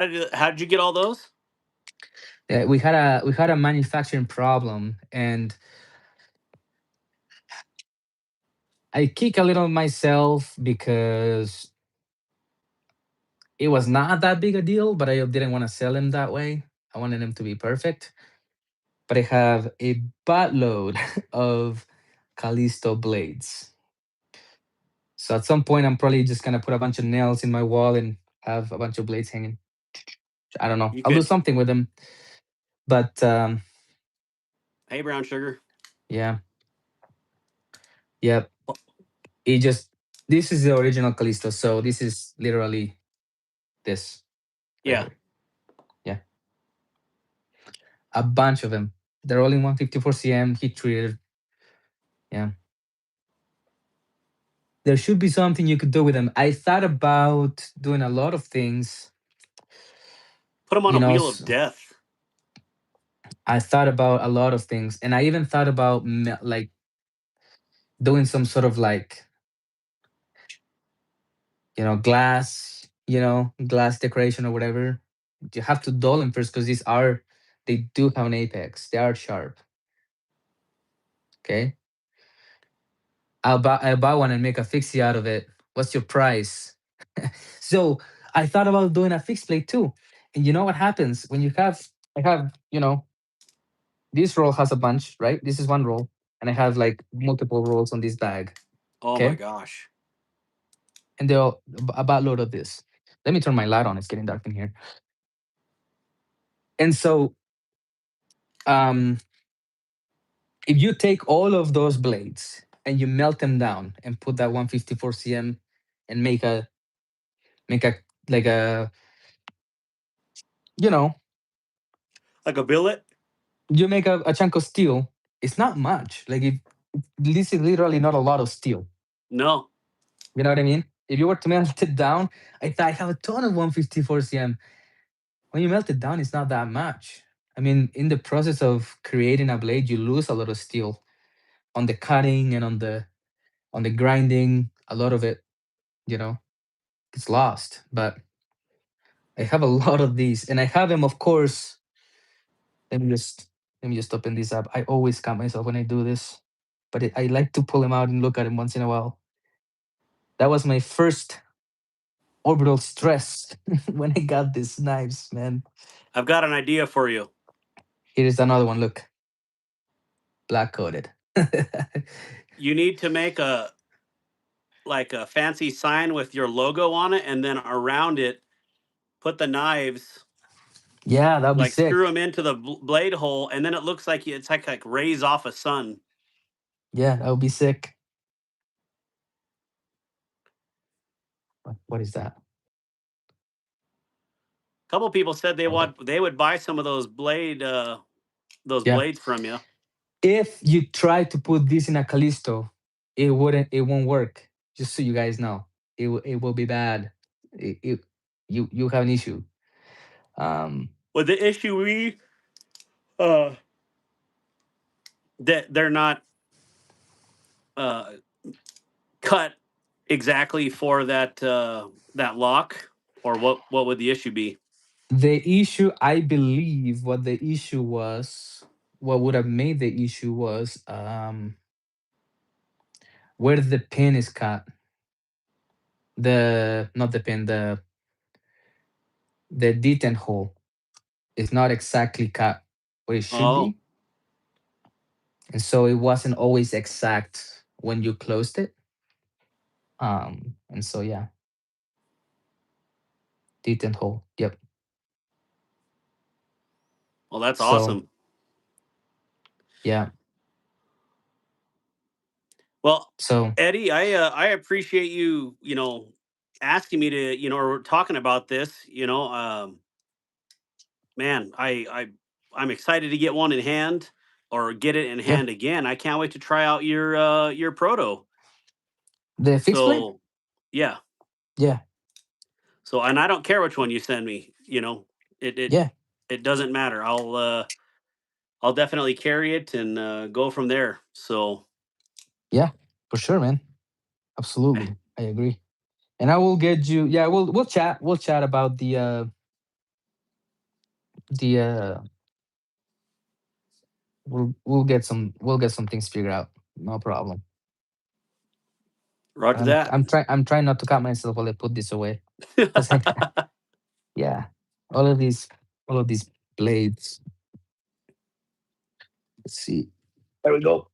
did you get all those? We had a manufacturing problem, and I kick a little myself because it was not that big a deal, but I didn't want to sell them that way. I wanted them to be perfect. But I have a buttload of Callisto blades. So at some point, I'm probably just gonna put a bunch of nails in my wall and have a bunch of blades hanging. I don't know. You I'll do could. something with them. But Hey, brown sugar. yeah, yeah. It just this is the original Callisto. So this is literally this right Yeah. here. Yeah, a bunch of them. They're all in 154 cm heat treated. Yeah. There should be something you could do with them. I thought about doing a lot of things. Put them on You a know, wheel of death. I thought about a lot of things, and I even thought about like doing some sort of like, glass, glass decoration or whatever. You have to dull them first because they do have an apex. They are sharp. Okay. I'll buy one and make a fixie out of it. What's your price? So I thought about doing a fixed plate too. And you know what happens when I have, this roll has a bunch, right? This is one roll. And I have like multiple rolls on this bag. Oh my Okay. gosh. And they'll about load of this. Let me turn my light on. It's getting dark in here. And so um if you take all of those blades and you melt them down and put that 154 cm and make a like a you know Like a billet? you make a chunk of steel. It's not much. Like this is literally not a lot of steel. No. You know what I mean? If you were to melt it down, I have a ton of 154 cm. When you melt it down, it's not that much. I mean, in the process of creating a blade, you lose a lot of steel on the cutting and on the grinding. A lot of it, you know, it's lost. But I have a lot of these, and I have them, of course. Let me just let me just open this up. I always cut myself when I do this, but I like to pull them out and look at them once in a while. That was my first orbital stress when I got these knives, man. I've got an idea for you. Here is another one. Look, black coated. You need to make a fancy sign with your logo on it, and then around it, put the knives, Yeah, that'll be like screw sick. them into the blade hole, and then it looks like it's like rays off a sun. Yeah, that would be sick. What is that? A couple people said Oh, that. they would buy some of those Yeah. blades from you. If you try to put this in a Callisto, it won't work. Just so you guys know, it will be bad. You have an issue. Um, With the issue uh that they're not uh cut exactly for that lock, or what would the issue be? the issue, I believe, what would have made the issue was where the pin is cut. The Not the pin, the detent hole is not exactly cut where it should Oh, be, and so it wasn't always exact when you closed it. And so yeah, detent hole. Yep. well, that's So awesome. yeah. Well, So Eddie, I appreciate you, asking me to, or talking about this. Man, I'm excited to get one in hand, or get it in yeah, hand again. I can't wait to try out your proto. the fixed blade. So yeah, Yeah, and I don't care which one you send me. It it yeah, it doesn't matter. I'll definitely carry it and go from there. So yeah, for sure, man. eh, Absolutely, I agree. And I will get you. Yeah, we'll chat about the we'll get some things figured out. No problem. Roger that. I'm trying not to cut myself while I put this away because I yeah, all of these all of these blades. Let's see. There we go.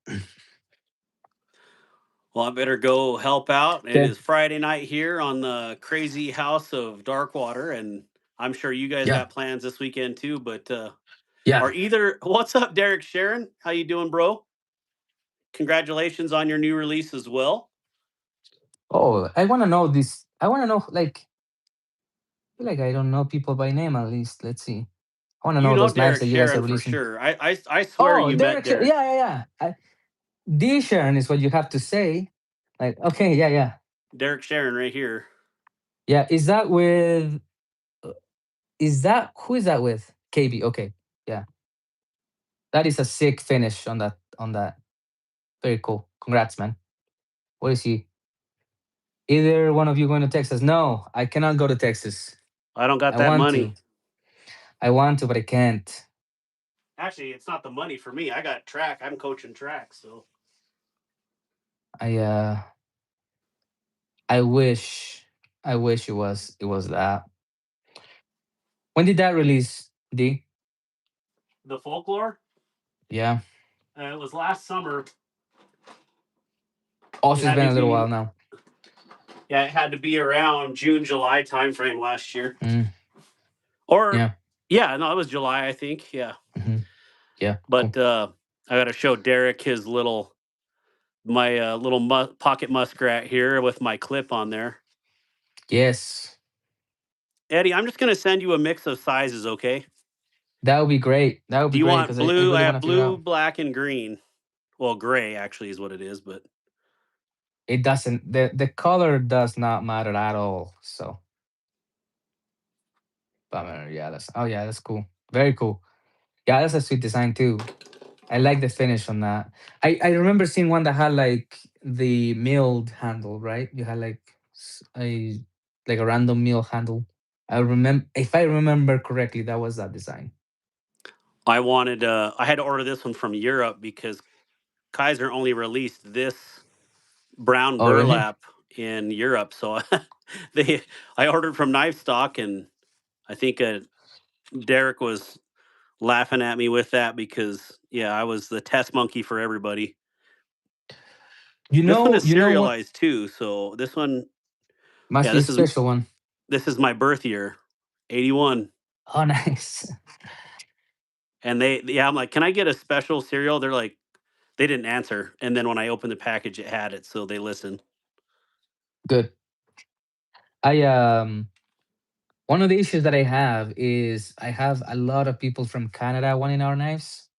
Well, I better go help out. It Okay. is Friday night here on the crazy house of Darkwater, and I'm sure you guys Yeah. got plans this weekend too. But Yeah. are either what's up, Derek Sharon? How you doing, bro? Congratulations on your new release as well. Oh, I want to know this. I want to know, like, I feel like I don't know people by name at least. Let's see. I want to You know know those knives Derek that you guys are Sharon for releasing. sure. I swear Oh, you met Derek. Yeah, Derek. yeah, yeah. D Sharon is what you have to say. Like, okay, yeah, yeah, Derek Sharon right here. yeah. Is that with? Is that who is that with? KB. Okay, yeah. That is a sick finish on that. On that. Very cool. Congrats, man. What is he? Either one of you going to Texas? No, I cannot go to Texas. I don't got I that want money. to. I want to, but I can't. Actually, it's not the money for me. I got track. I'm coaching track, so I uh I wish it was that. When did that release, D? the folklore. Yeah. It was last summer. It Also, it's had been to a little be while now. yeah, it had to be around June, July timeframe last year. Mm, Or yeah. yeah, no, it was July, I think. Yeah. Hmm. Yeah. Cool. But I gotta show Derek his little my little pocket muskrat here with my clip on there. Yes. Eddie, I'm just gonna send you a mix of sizes, okay? That would be great. That would Do be you great want because I blue? I really want have to figure blue, out. black, and green. Well, gray actually is what it is, but It doesn't. The color does not matter at all. So, bummer. Yeah. That's. Oh yeah. That's cool. Very cool. Yeah. That's a sweet design too. I like the finish on that. I remember seeing one that had like the milled handle, right? You had like a random mill handle. I remember, if I remember correctly, that was that design. I wanted I had to order this one from Europe because Kaiser only released this brown Oh, really? burlap in Europe. So they I ordered from Knife Stock, and I think Derek was laughing at me with that because yeah, I was the test monkey for everybody. This one is You know what? serialized too. So this one, Must yeah, be a special one. this is my birth year, 81. Oh, nice. And yeah, I'm like, can I get a special cereal? They're like, they didn't answer. And then when I opened the package, it had it. So they listened. Good. I One of the issues that I have is I have a lot of people from Canada wanting our knives.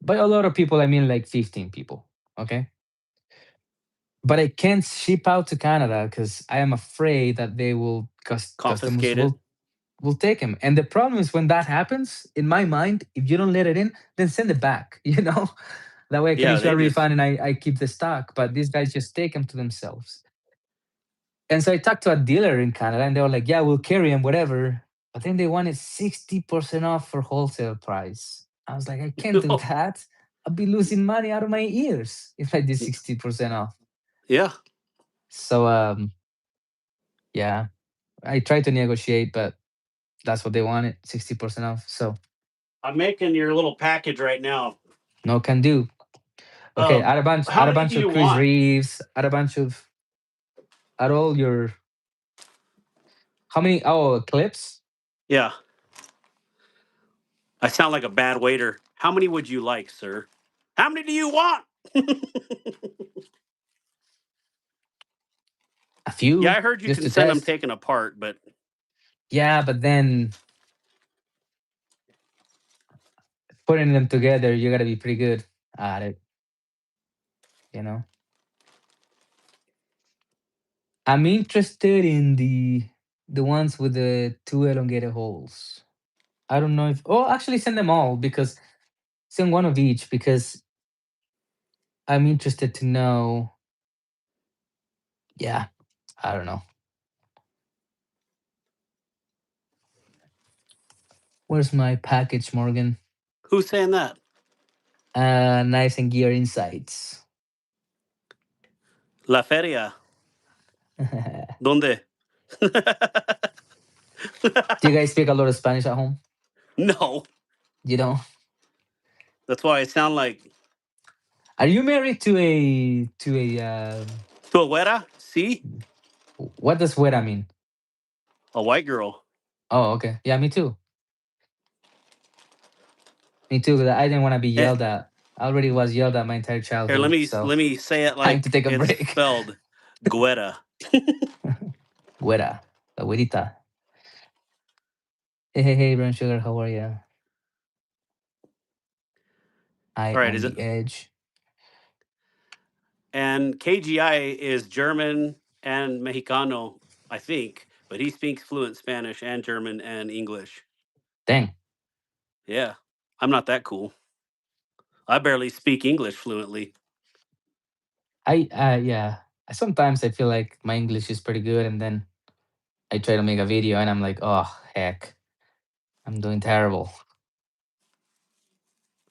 By a lot of people, I mean like 15 people. Okay. But I can't ship out to Canada because I am afraid that they will customers Confiscate it. will take them. And the problem is when that happens, in my mind, if you don't let it in, then send it back. That way I can Yeah, issue a they just, refund and I keep the stock. But these guys just take them to themselves. And so I talked to a dealer in Canada, and they were like, "Yeah, we'll carry them, whatever." But then they wanted 60% off for wholesale price. I was like, I can't do that. I'll be losing money out of my ears if I did 60% off. yeah. So yeah, I tried to negotiate, but that's what they wanted, 60% off. So I'm making your little package right now. no can do. Okay, How add a many bunch do of you Chris want? Reeves, add all your how many clips? Yeah. I sound like a bad waiter. How many would you like, sir? How many do you want? A Yeah, few, I heard you just can to send them test. taken apart, but Yeah, but then putting them together, you gotta be pretty good at it, you know. I'm interested in the ones with the two elongated holes. I don't know if actually send them all because send one of each because I'm interested to know. Yeah, I don't know. Where's my package, Morgan? who's saying that? Nice and Gear Insights. La Feria. Do ¿Dónde? you guys speak a lot of Spanish at home? No. You know? That's why I sound like Are you married to a tu abuela? See? what does fuera mean? A white girl. Oh, okay. Yeah, me too. Me too. 'Cause I didn't want to be Eh, yelled at. I already was yelled at my entire Here, childhood, so let me say it time to like take a it's break. spelled. Guetta. Güera, la güerita. Hey, hey, hey, Brown Sugar, how are you? I All right, on is it? the edge. And KGI is German and Mexicano, I think, but he speaks fluent Spanish and German and English. Dang. Yeah, I'm not that cool. I barely speak English fluently. Yeah. Sometimes I feel like my English is pretty good, and then I try to make a video, and I'm like, oh heck, I'm doing terrible.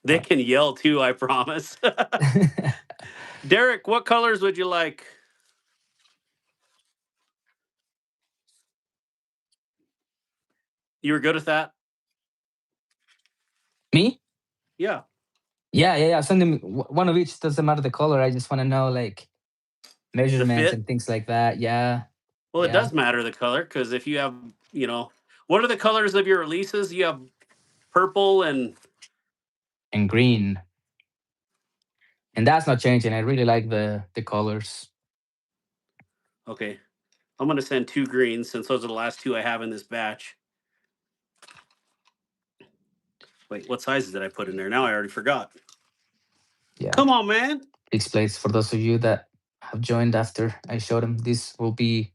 They But can yell too, I promise. Derek, what colors would you like? You were good at that? me? Yeah. Yeah, yeah, yeah. Send them one of each. Doesn't matter the color. I just want to know like The measurements fit? and things like that. Yeah, Well, it yeah. does matter the color because if you have, what are the colors of your releases? You have purple and And green, and that's not changing. I really like the colors. okay. I'm going to send two greens since those are the last two I have in this batch. Wait, what sizes did I put in there? Now I already forgot. Yeah. Come on, man. Fixed plates. For those of you that have joined after I showed them, this will be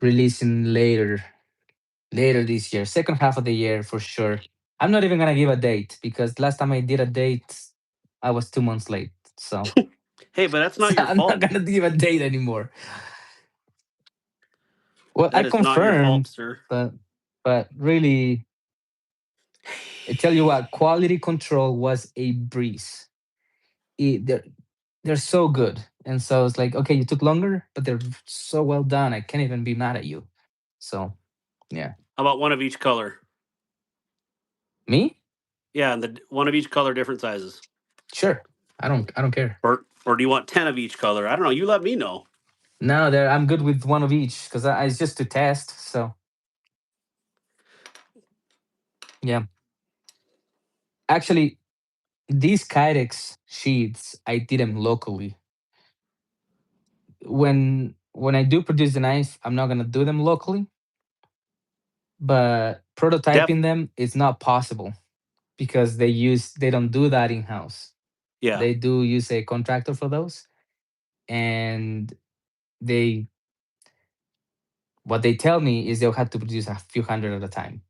releasing later this year, second half of the year for sure. I'm not even gonna give a date because last time I did a date, I was 2 months late. So, Hey, but that's so not your I'm not fault. gonna give a date anymore. Well, I That is not your fault, confirmed, sir. but really, I tell you what, quality control was a breeze. They're so good, and so it's like, okay, you took longer, but they're so well done. I can't even be mad at you. So, yeah, How about one of each color? me, Yeah, and the one of each color, different sizes. sure. I don't care. Or do you want 10 of each color? I don't know. You let me know. No, there. I'm good with one of each because it's just to test. So yeah, actually, these Kydex sheets I did them locally. When I do produce the knife, I'm not gonna do them locally, but Def prototyping them is not possible because they don't do that in house. Yeah. They do use a contractor for those, and they what they tell me is they'll have to produce a few hundred at a time.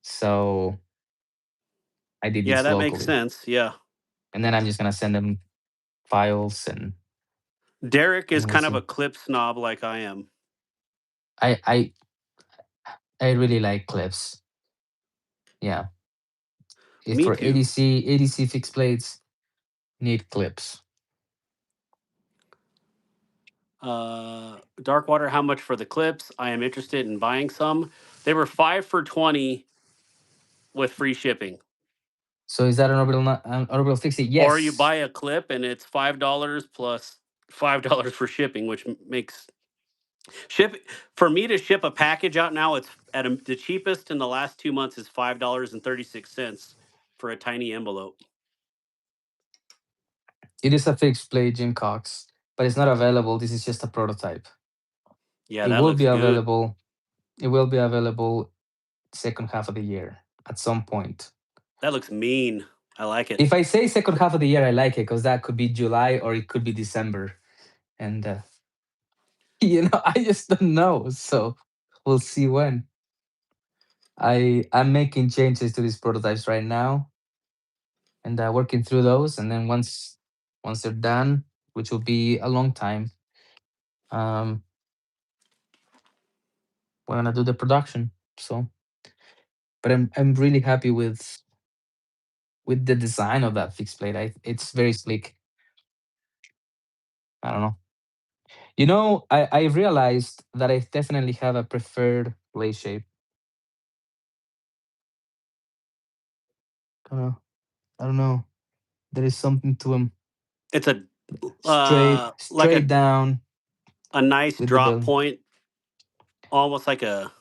So I did Yeah, this that makes locally, sense. Yeah. and then I'm just gonna send them files Derek is and we'll kind of a see. clip snob like I am. I I I really like clips. Yeah, if Me for too. ADC fixed plates need clips. Darkwater, how much for the clips? I am interested in buying some. They were 5 for 20 with free shipping. So is that an orbital fix it? Or you Yes. buy a clip and it's $5 plus $5 for shipping, which makes ship for me to ship a package out now. It's the cheapest in the last 2 months is $5.36 for a tiny envelope. It is a fixed plate, Jim Cox, but it's not available. This is just a prototype. Yeah, It that will be looks good. available. It will be available second half of the year at some point. That looks mean. I like it. If I say second half of the year, I like it because that could be July or it could be December, and I just don't know. So we'll see when. I'm making changes to these prototypes right now and working through those, and then once they're done, which will be a long time, um, we're gonna do the production. So, but I'm really happy with the design of that fixed plate. It's very sleek. I don't know. I realized that I definitely have a preferred blade shape. Uh, I don't know. There is something to them. It's a like Straight down a nice with the drop belly. point, almost like a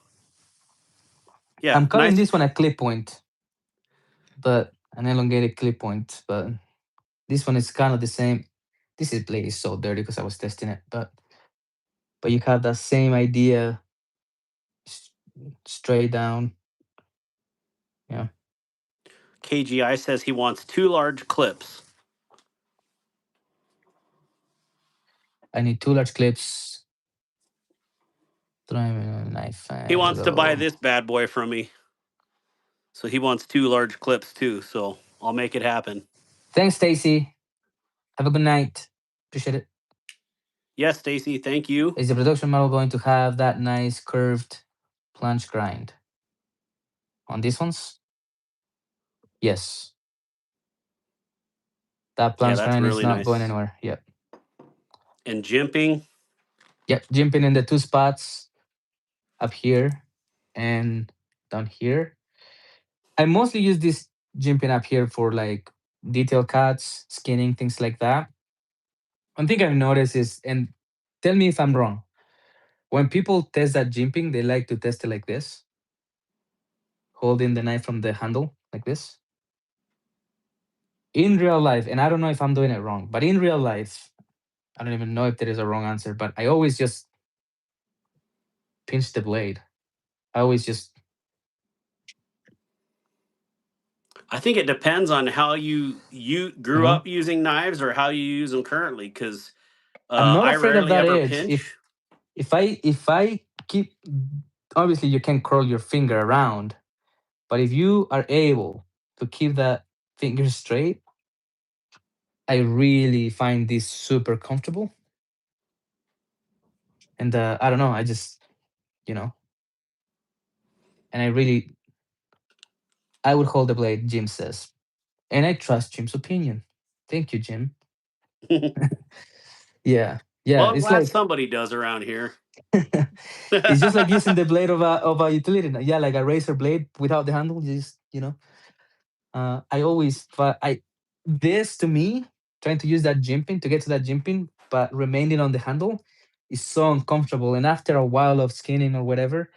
yeah, I'm calling nice. this one a clip point, but an elongated clip point. But this one is kind of the same. This is blade is so dirty because I was testing it, but you have that same idea. straight down. Yeah, KGI says he wants two large clips. I need two large clips. Try me a knife He wants to buy handle. this bad boy from me. So he wants two large clips too. So I'll make it happen. Thanks, Stacy. Have a good night. Appreciate it. Yes, Stacy, thank you. Is the production model going to have that nice curved plunge grind on these ones? Yes. That Yeah, plunge that's grind is really not going nice. anywhere. Yep. And jimping. Yep. Jimping in the two spots up here and down here. I mostly use this jimping up here for like detail cuts, skinning, things like that. One thing I've noticed is, and tell me if I'm wrong, when people test that jimping, they like to test it like this, holding the knife from the handle like this. In real life, and I don't know if I'm doing it wrong, but in real life, I don't even know if there is a wrong answer, but I always just pinch the blade. I always just, I think it depends on how you you grew know, up using knives or how you use them currently. Because I'm not I afraid of rarely that ever edge. pinch. If I keep, obviously you can curl your finger around, but if you are able to keep that finger straight, I really find this super comfortable. And I don't know, I just, you know, and I would hold the blade, Jim says. And I trust Jim's opinion. Thank you, Jim. Well, Yeah. Yeah. I'm It's glad like, somebody does around here. it's just like using the blade of a utility knife. Yeah, like a razor blade without the handle. You just, I always, but this to me, trying to use that jimping to get to that jimping, but remaining on the handle is so uncomfortable. And after a while of skinning or whatever,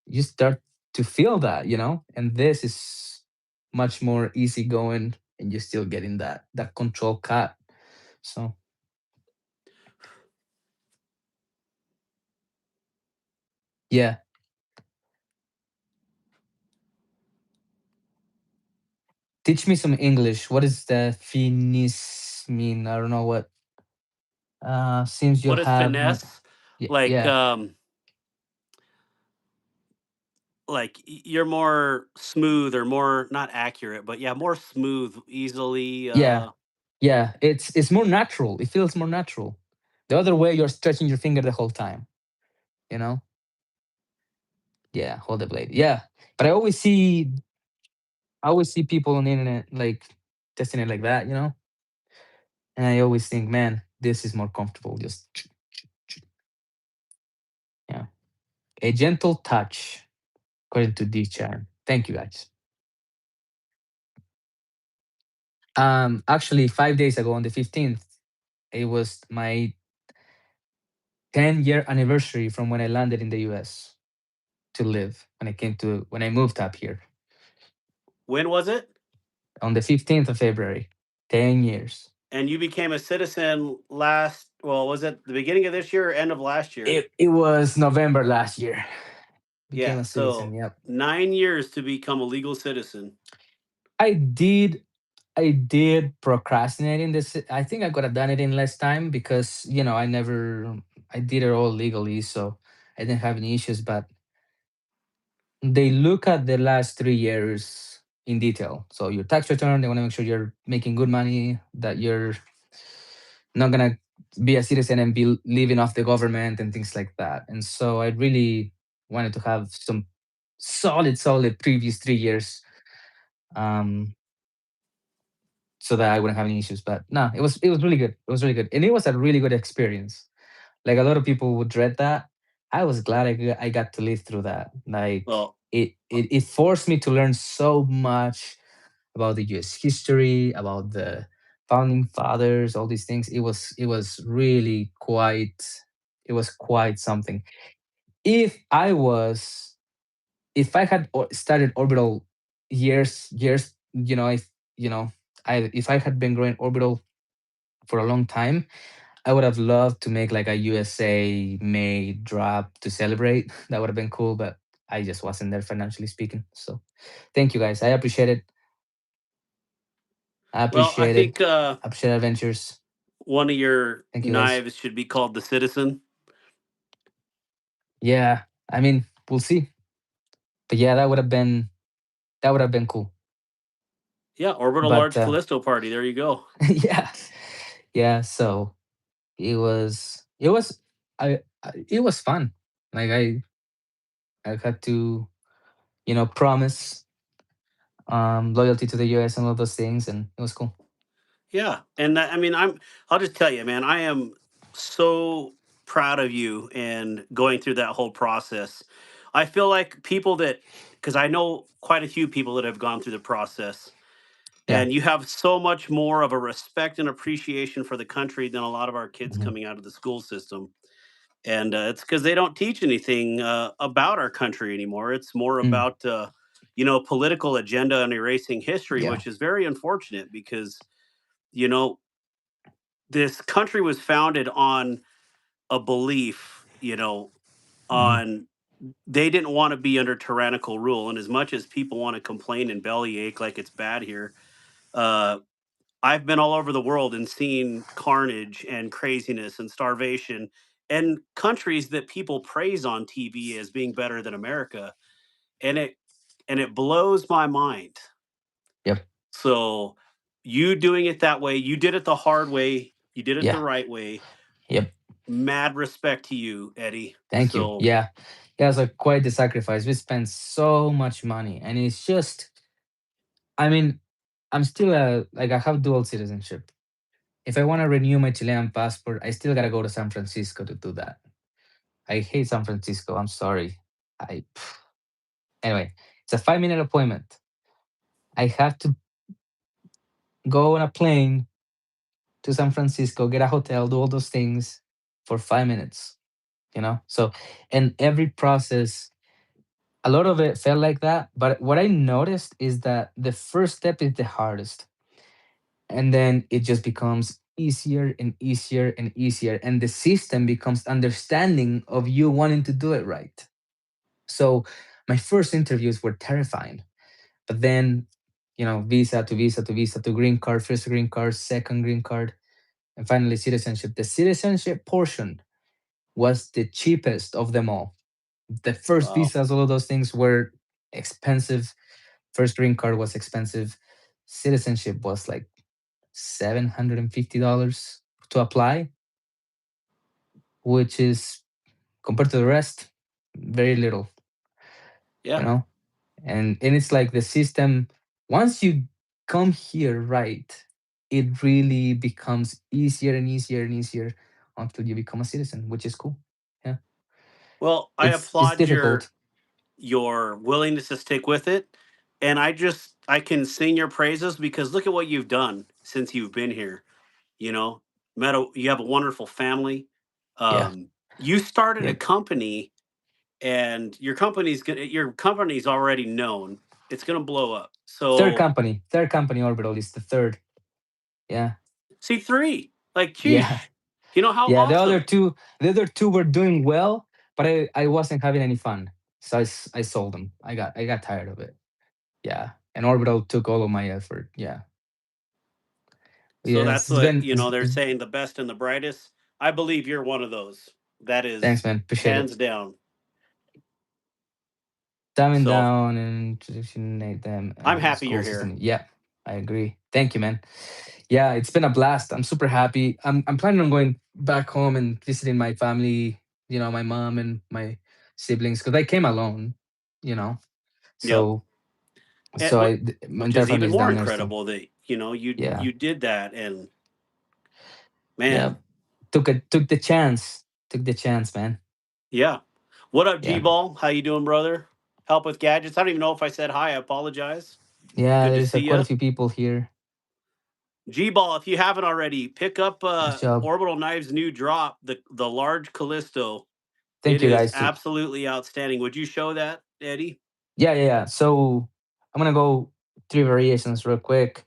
you start to feel that, and this is much more easy going and you're still getting that control cut. So yeah. Teach me some English. What does the finis mean? I don't know what seems you What is have finesse? yeah, Like yeah. um you're more smooth or more not accurate, but yeah, more smooth, easily Yeah. Yeah, it's more natural. It feels more natural. The other way, you're stretching your finger the whole time. You know? Yeah, hold the blade. Yeah, but I always see people on the internet like testing it like that. And I always think, man, this is more comfortable. Just yeah, a gentle touch, according to D Chan. Thank you, guys. Actually, 5 days ago on the 15th, it was my 10-year anniversary from when I landed in the US to live when I moved up here when was it? on the 15th of February. 10 years. And you became a citizen last, well, was it the beginning of this year or end of last year? It was November last year. Became Yeah, a citizen. so Yep. 9 years to become a legal citizen. I did I did procrastinate in this. I think I could have done it in less time because, I did it all legally, so I didn't have any issues, but they look at the last 3 years in detail. So your tax return, they want to make sure you're making good money, that you're not gonna be a citizen and be living off the government and things like that. And so I really wanted to have some solid previous 3 years, um, so that I wouldn't have any issues. But no, it was really good. It was really good, and it was a really good experience. Like a lot of people would dread that. I was glad I got to live through that. Like Well, it forced me to learn so much about the U.S. history, about the founding fathers, all these things. It was really quite. It was quite something. If I was, if I had started Orbital years, if if I had been growing Orbital for a long time, I would have loved to make like a USA made drop to celebrate. That would have been cool, but I just wasn't there financially speaking. So thank you guys. I appreciate it. I Well, I appreciate it. think I appreciate adventures. one of your Thank you guys. knives should be called the Citizen. Yeah, I mean, we'll see. But yeah, that would have been cool. Yeah, Orbital But Large Callisto Party. There you go. yeah, yeah. So it was it was fun. Like I had to promise loyalty to the US and all those things, and it was cool. Yeah, and I mean, I'll just tell you, man, I am so proud of you and going through that whole process. I feel like people that, because I know quite a few people that have gone through the process, Yeah. and you have so much more of a respect and appreciation for the country than a lot of our kids Hmm. coming out of the school system. And it's because they don't teach anything about our country anymore. It's more Mm, about political agenda and erasing history, yeah. which is very unfortunate because you know this country was founded on a belief, Hmm. on they didn't want to be under tyrannical rule. And as much as people want to complain and bellyache like it's bad here, uh, I've been all over the world and seen carnage and craziness and starvation and countries that people praise on TV as being better than America. And it blows my mind. Yep. So you doing it that way, you did it the hard way, you did it the Yeah. right way. Yep. Mad respect to you, Eddie. Thank you. So Yeah. Yeah, it's like quite the sacrifice. We spent so much money, and it's just, I mean, I'm still like I have dual citizenship. If I want to renew my Chilean passport, I still gotta go to San Francisco to do that. I hate San Francisco. I'm sorry. I Anyway, it's a 5 minute appointment. I have to go on a plane to San Francisco, get a hotel, do all those things for 5 minutes. So, and every process, a lot of it felt like that. But what I noticed is that the first step is the hardest, and then it just becomes easier and easier and easier, and the system becomes understanding of you wanting to do it right. So my first interviews were terrifying, but then visa to visa to visa to green card, first green card, second green card, and finally citizenship. The citizenship portion was the cheapest of them all. The first wow. visas, all of those things were expensive. First green card was expensive. Citizenship was like $750 to apply, which is, compared to the rest, very little, you Yeah. know? And it's like the system, once you come here right, it really becomes easier and easier and easier until you become a citizen, which is cool. Yeah. Well, I It's applaud difficult. your willingness to stick with it. And I can sing your praises because look at what you've done since you've been here. You know, you have a wonderful family. Yeah. You started a Yep. company and your company's already known. It's gonna blow up. So Third company Orbital is the third. Yeah. see three. Like, Yeah. geez, you know how Yeah. awesome. The other two were doing well, but I wasn't having any fun. So I sold them. I got tired of it. Yeah. And Orbital took all of my effort. Yeah. So Yes. that's It's what, been they're it's saying the best and the brightest. I believe you're one of those. That thanks, is man. Appreciate hands it. down. Dumbing So down and traditionate them I'm the happy you're school here. system. Yeah, I agree. Thank you, man. Yeah, it's been a blast. I'm super happy. I'm planning on going back home and visiting my family, my mom and my siblings, because I came alone, you know. Yep. So And my which entire is family even is more down there still. incredible that Yeah. you did that. And Yeah. man, Took the chance. Took the chance, man. yeah. What up, G Yeah. Ball? How you doing, brother? Help with gadgets. I don't even know if I said hi. I apologize. Yeah, Good to there's see quite a you. few people here. G Ball, if you haven't already, pick up Nice job. Orbital Knives new drop, the large Callisto. It Thank you is guys too. absolutely outstanding. Would you show that, Eddie? Yeah, yeah, yeah. So I'm gonna go three variations real quick.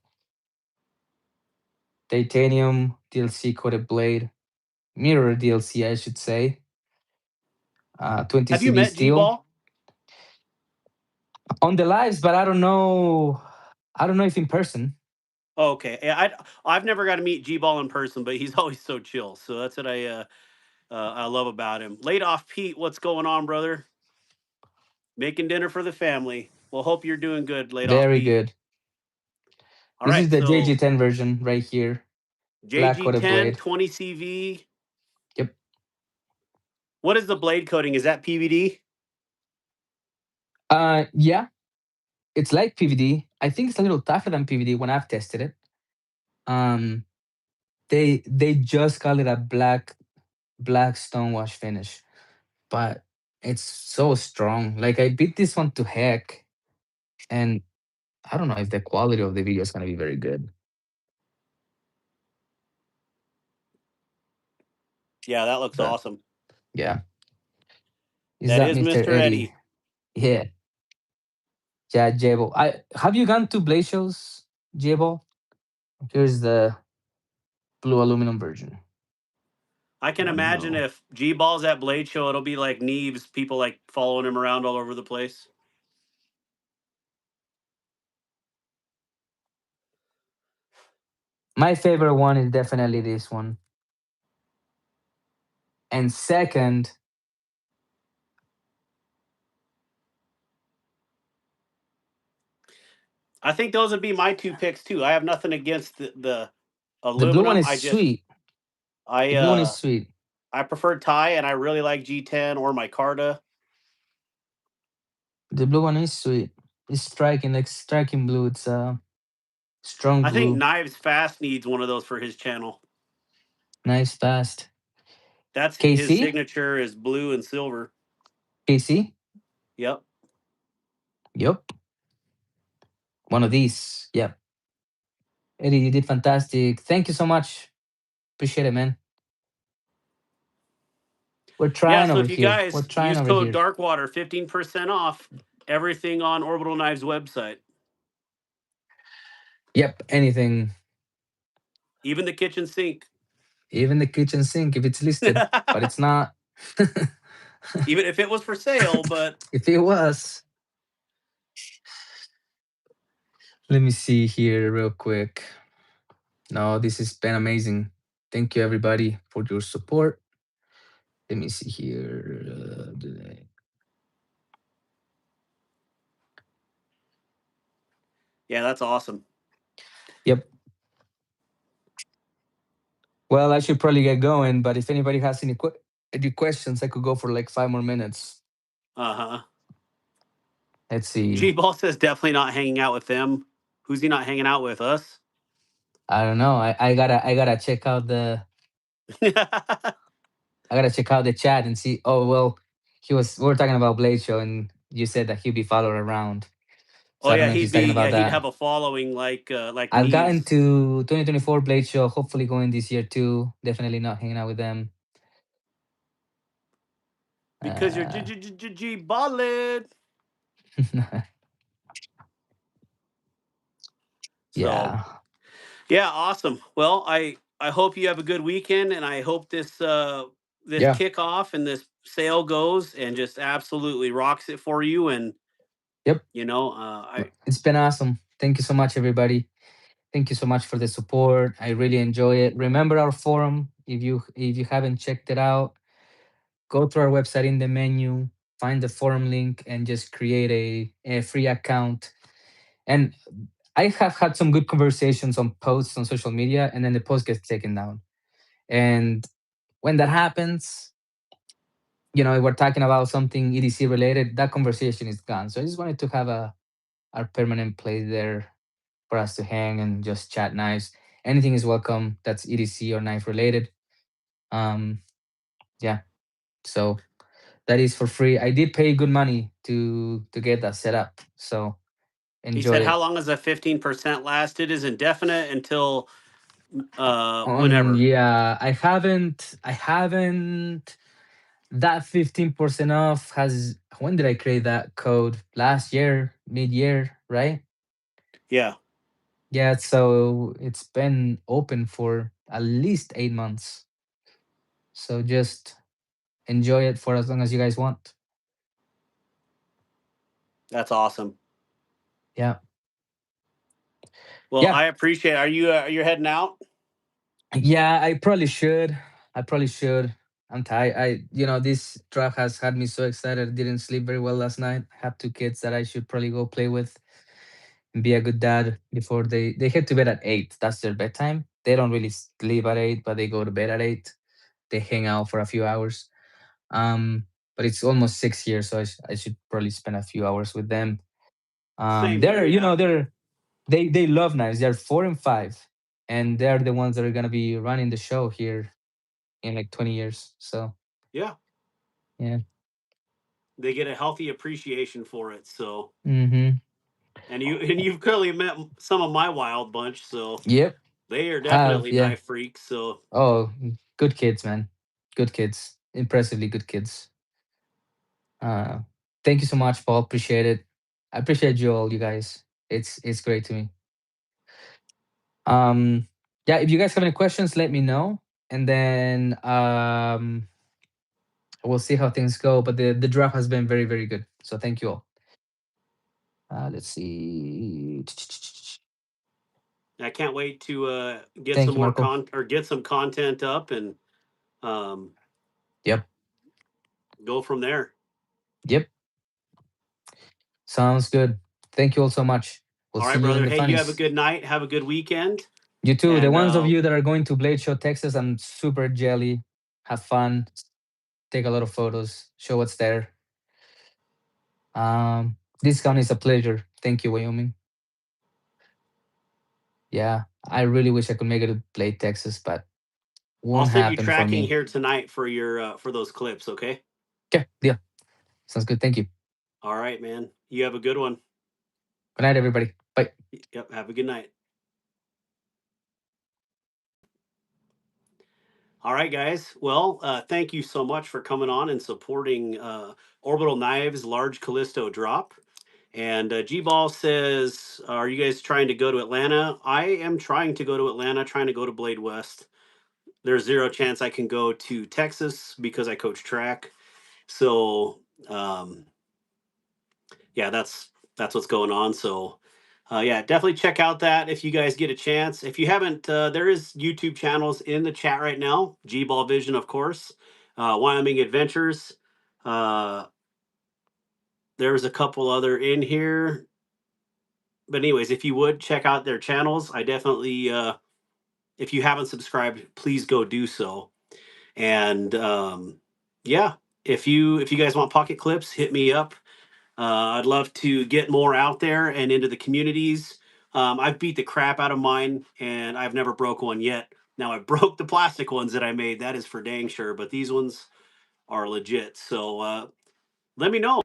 Titanium DLC coated blade, mirror DLC, I should say. 20 Have you CV met G steel. Ball? On the lives, but I don't know. I don't know if in person. Okay, yeah, I've never got to meet G Ball in person, but he's always so chill. So that's what I love about him. Late off Pete, what's going on, brother? Making dinner for the family. Well, hope you're doing good, late off Very Pete. good. All This is right, the so JG10 version right here. Black coated JG10 blade. 20 CV. Yep. What is the blade coating? Is that PVD? Yeah, it's like PVD. I think it's a little tougher than PVD when I've tested it. Um, they just call it a black stonewash finish, but it's so strong. Like I beat this one to heck, and I don't know if the quality of the video is gonna be very good. Yeah, that looks But awesome. yeah, is That that is Mr. Mr. Eddie? Eddie. Yeah, yeah, Jabo. I have you gone to Blade shows, Jabo? Here's the blue aluminum version. I can One imagine blue. if G Ball's at Blade Show, it'll be like Neves, people like following him around all over the place. My favorite one is definitely this one. And second, I think those would be my two picks too. I have nothing against the the blue one aluminum. is sweet. I The blue one is uh sweet. I prefer Thai and I really like G10 or micarta. The blue one is sweet. It's striking, like striking blue. It's a strong I think blue. Knives Fast needs one of those for his channel. Nice, fast. That's his KC? signature is blue and silver. KC? Yep. Yup. One of these. Yep. Eddie, you did fantastic. Thank you so much. Appreciate it, man. We're Yeah, trying so over if you here. We're guys trying use over code here. Darkwater, 15% off everything on Orbital Knives website. Yep. Anything. Even the kitchen sink. Even the kitchen sink if it's listed, but it's not. Even if it was for sale, but If it was, let me see here real quick. No, this has been amazing. Thank you, everybody, for your support. Let me see here. yeah, that's awesome. Yep. Well, I should probably get going, but if anybody has any questions, I could go for like 5 more minutes. Uh-huh. Let's see. G Ball says definitely not hanging out with them. Who's he not hanging out with? Us? I don't know. I gotta check out the I gotta check out the chat and see. Oh well, we were talking about Blade Show, and you said that he'll be followed around. oh So I don't yeah, know if he's talking about he'd that. have a following like I've gotten Neves. to 2024 Blade Show. Hopefully going this year too. Definitely not hanging out with them. Because you're Uh, G ballin'. So yeah. yeah, awesome. Well, I hope you have a good weekend, and I hope this Yeah. kickoff and this sale goes and just absolutely rocks it for you. And Yep. I It's been awesome. Thank you so much, everybody. Thank you so much for the support. I really enjoy it. Remember our forum. If you haven't checked it out, go to our website in the menu, find the forum link, and just create a free account. And I have had some good conversations on posts on social media, and then the post gets taken down. And when that happens, we're talking about something EDC related, that conversation is gone. So I just wanted to have our permanent place there for us to hang and just chat knives. Anything is welcome that's EDC or knife related. Um, yeah. So that is for free. I did pay good money to get that set up. So he enjoy said how it. long has that 15% last? It is indefinite until whenever. Yeah, I haven't that 15% off has when did I create that code? Last year, mid-year, right? Yeah, Yeah, so it's been open for at least 8 months. So just enjoy it for as long as you guys want. that's awesome. Yeah. Well, Yeah. I appreciate it. Are you you're heading out? Yeah, I probably should. I probably should. I'm tired. This draft has had me so excited. Didn't sleep very well last night. I have two kids that I should probably go play with and be a good dad before they head to bed at 8. That's their bedtime. They don't really sleep at 8, but they go to bed at 8. They hang out for a few hours. But it's almost 6 years, so I should probably spend a few hours with them. Same here, They're you yeah. know they love knives. They're 4 and 5, and they're the ones that are gonna be running the show here in like 20 years. So Yeah. yeah. They get a healthy appreciation for it. So, Mm-hmm. and you've clearly met some of my wild bunch, so Yep. they are Have definitely yeah. knife freaks. So, Oh, good kids, man. Good kids. Impressively good kids. Uh, Thank you so much, Paul. Appreciate it. I appreciate you all, you guys. It's great to me. Um, yeah. If you guys have any questions, let me know, and then we'll see how things go. But the draft has been very very good. So thank you all. Let's see. I can't wait to get some Thank you, more Marco. get some content up and um, Yep. go from there. Yep. Sounds good. Thank you all so much. We'll All see right, you in brother. the Hey, you have a funnies. good night. Have a good weekend. You too. The And ones of you that are going to Blade Show, Texas, I'm super jelly. Have fun. Take a lot of photos. Show what's there. This count is a pleasure. Thank you, Wyoming. Yeah, I really wish I could make it to Blade, Texas, but I'll won't send you happen for tracking me. here tonight for your for those clips. Okay. Okay, deal. Sounds good. Thank you. All right, man. You have a good one. Good night, everybody. Bye. Yep. Have a good night. All right, guys. Well, thank you so much for coming on and supporting Orbital Knives Large Callisto Drop. And G Ball says, "Are you guys trying to go to Atlanta?" I am trying to go to Atlanta, trying to go to Blade West. There's zero chance I can go to Texas because I coach track. So, yeah, that's what's going on. So, yeah, definitely check out that if you guys get a chance. If you haven't, there is YouTube channels in the chat right now. G Ball Vision, of course. Wyoming Adventures. Uh, there's a couple other in here. But anyways, if you would check out their channels, I definitely, if you haven't subscribed, please go do so. And yeah, if you guys want pocket clips, hit me up. I'd love to get more out there and into the communities. I've beat the crap out of mine, and I've never broke one yet. Now I broke the plastic ones that I made. That is for dang sure. But these ones are legit. So let me know.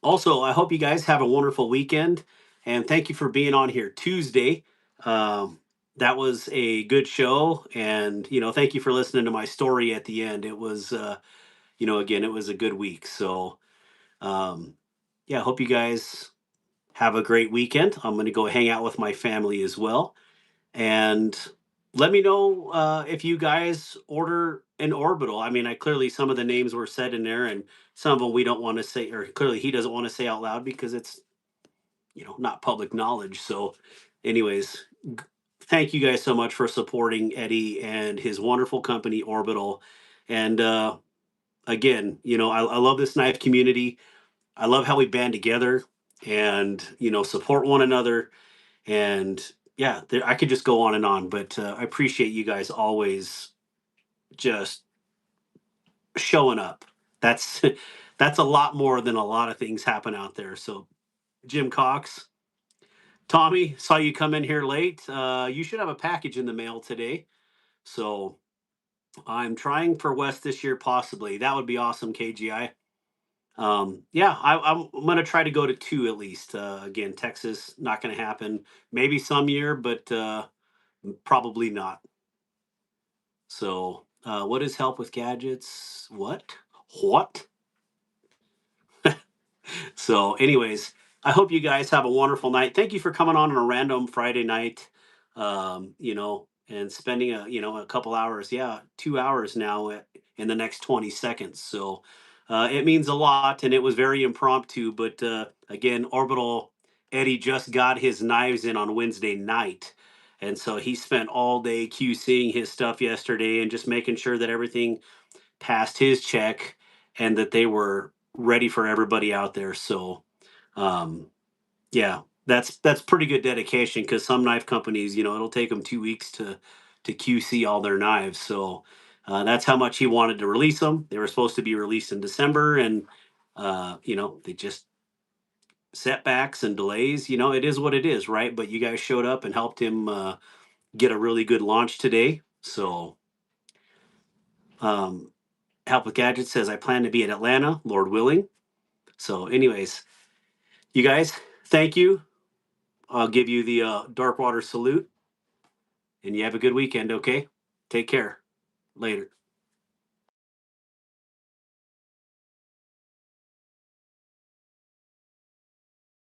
Also, I hope you guys have a wonderful weekend, and thank you for being on here Tuesday. Um, that was a good show, and thank you for listening to my story at the end. It was, again, it was a good week. So, um, yeah, I hope you guys have a great weekend. I'm going to go hang out with my family as well, and let me know if you guys order an orbital. I mean, I clearly some of the names were said in there, and some of them we don't want to say, or clearly he doesn't want to say out loud because it's not public knowledge. So, anyways, thank you guys so much for supporting Eddie and his wonderful company Orbital. And again, I love this knife community. I love how we band together and support one another. And yeah, I could just go on and on, but I appreciate you guys always just showing up. That's that's a lot more than a lot of things happen out there. So Jim Cox, Tommy, saw you come in here late. You should have a package in the mail today. So I'm trying for West this year, possibly. That would be awesome, KGI. Yeah, I'm gonna try to go to two at least. Again, Texas, not gonna happen. Maybe some year, but probably not. So, what is help with gadgets? What? What? So, anyways, I hope you guys have a wonderful night. Thank you for coming on a random Friday night. And spending a couple hours, yeah, 2 hours now in the next 20 seconds. So, it means a lot, and it was very impromptu. But again, Orbital Eddie just got his knives in on Wednesday night. And so he spent all day QCing his stuff yesterday and just making sure that everything passed his check and that they were ready for everybody out there. So, yeah, that's pretty good dedication because some knife companies, it'll take them 2 weeks to QC all their knives. So that's how much he wanted to release them. They were supposed to be released in December, and they just setbacks and delays. It is what it is, right? But you guys showed up and helped him get a really good launch today. So, um, Help with Gadgets says I plan to be in Atlanta, Lord willing. So, anyways, you guys, thank you. I'll give you the Dark Water salute, and you have a good weekend. Okay, take care. Later.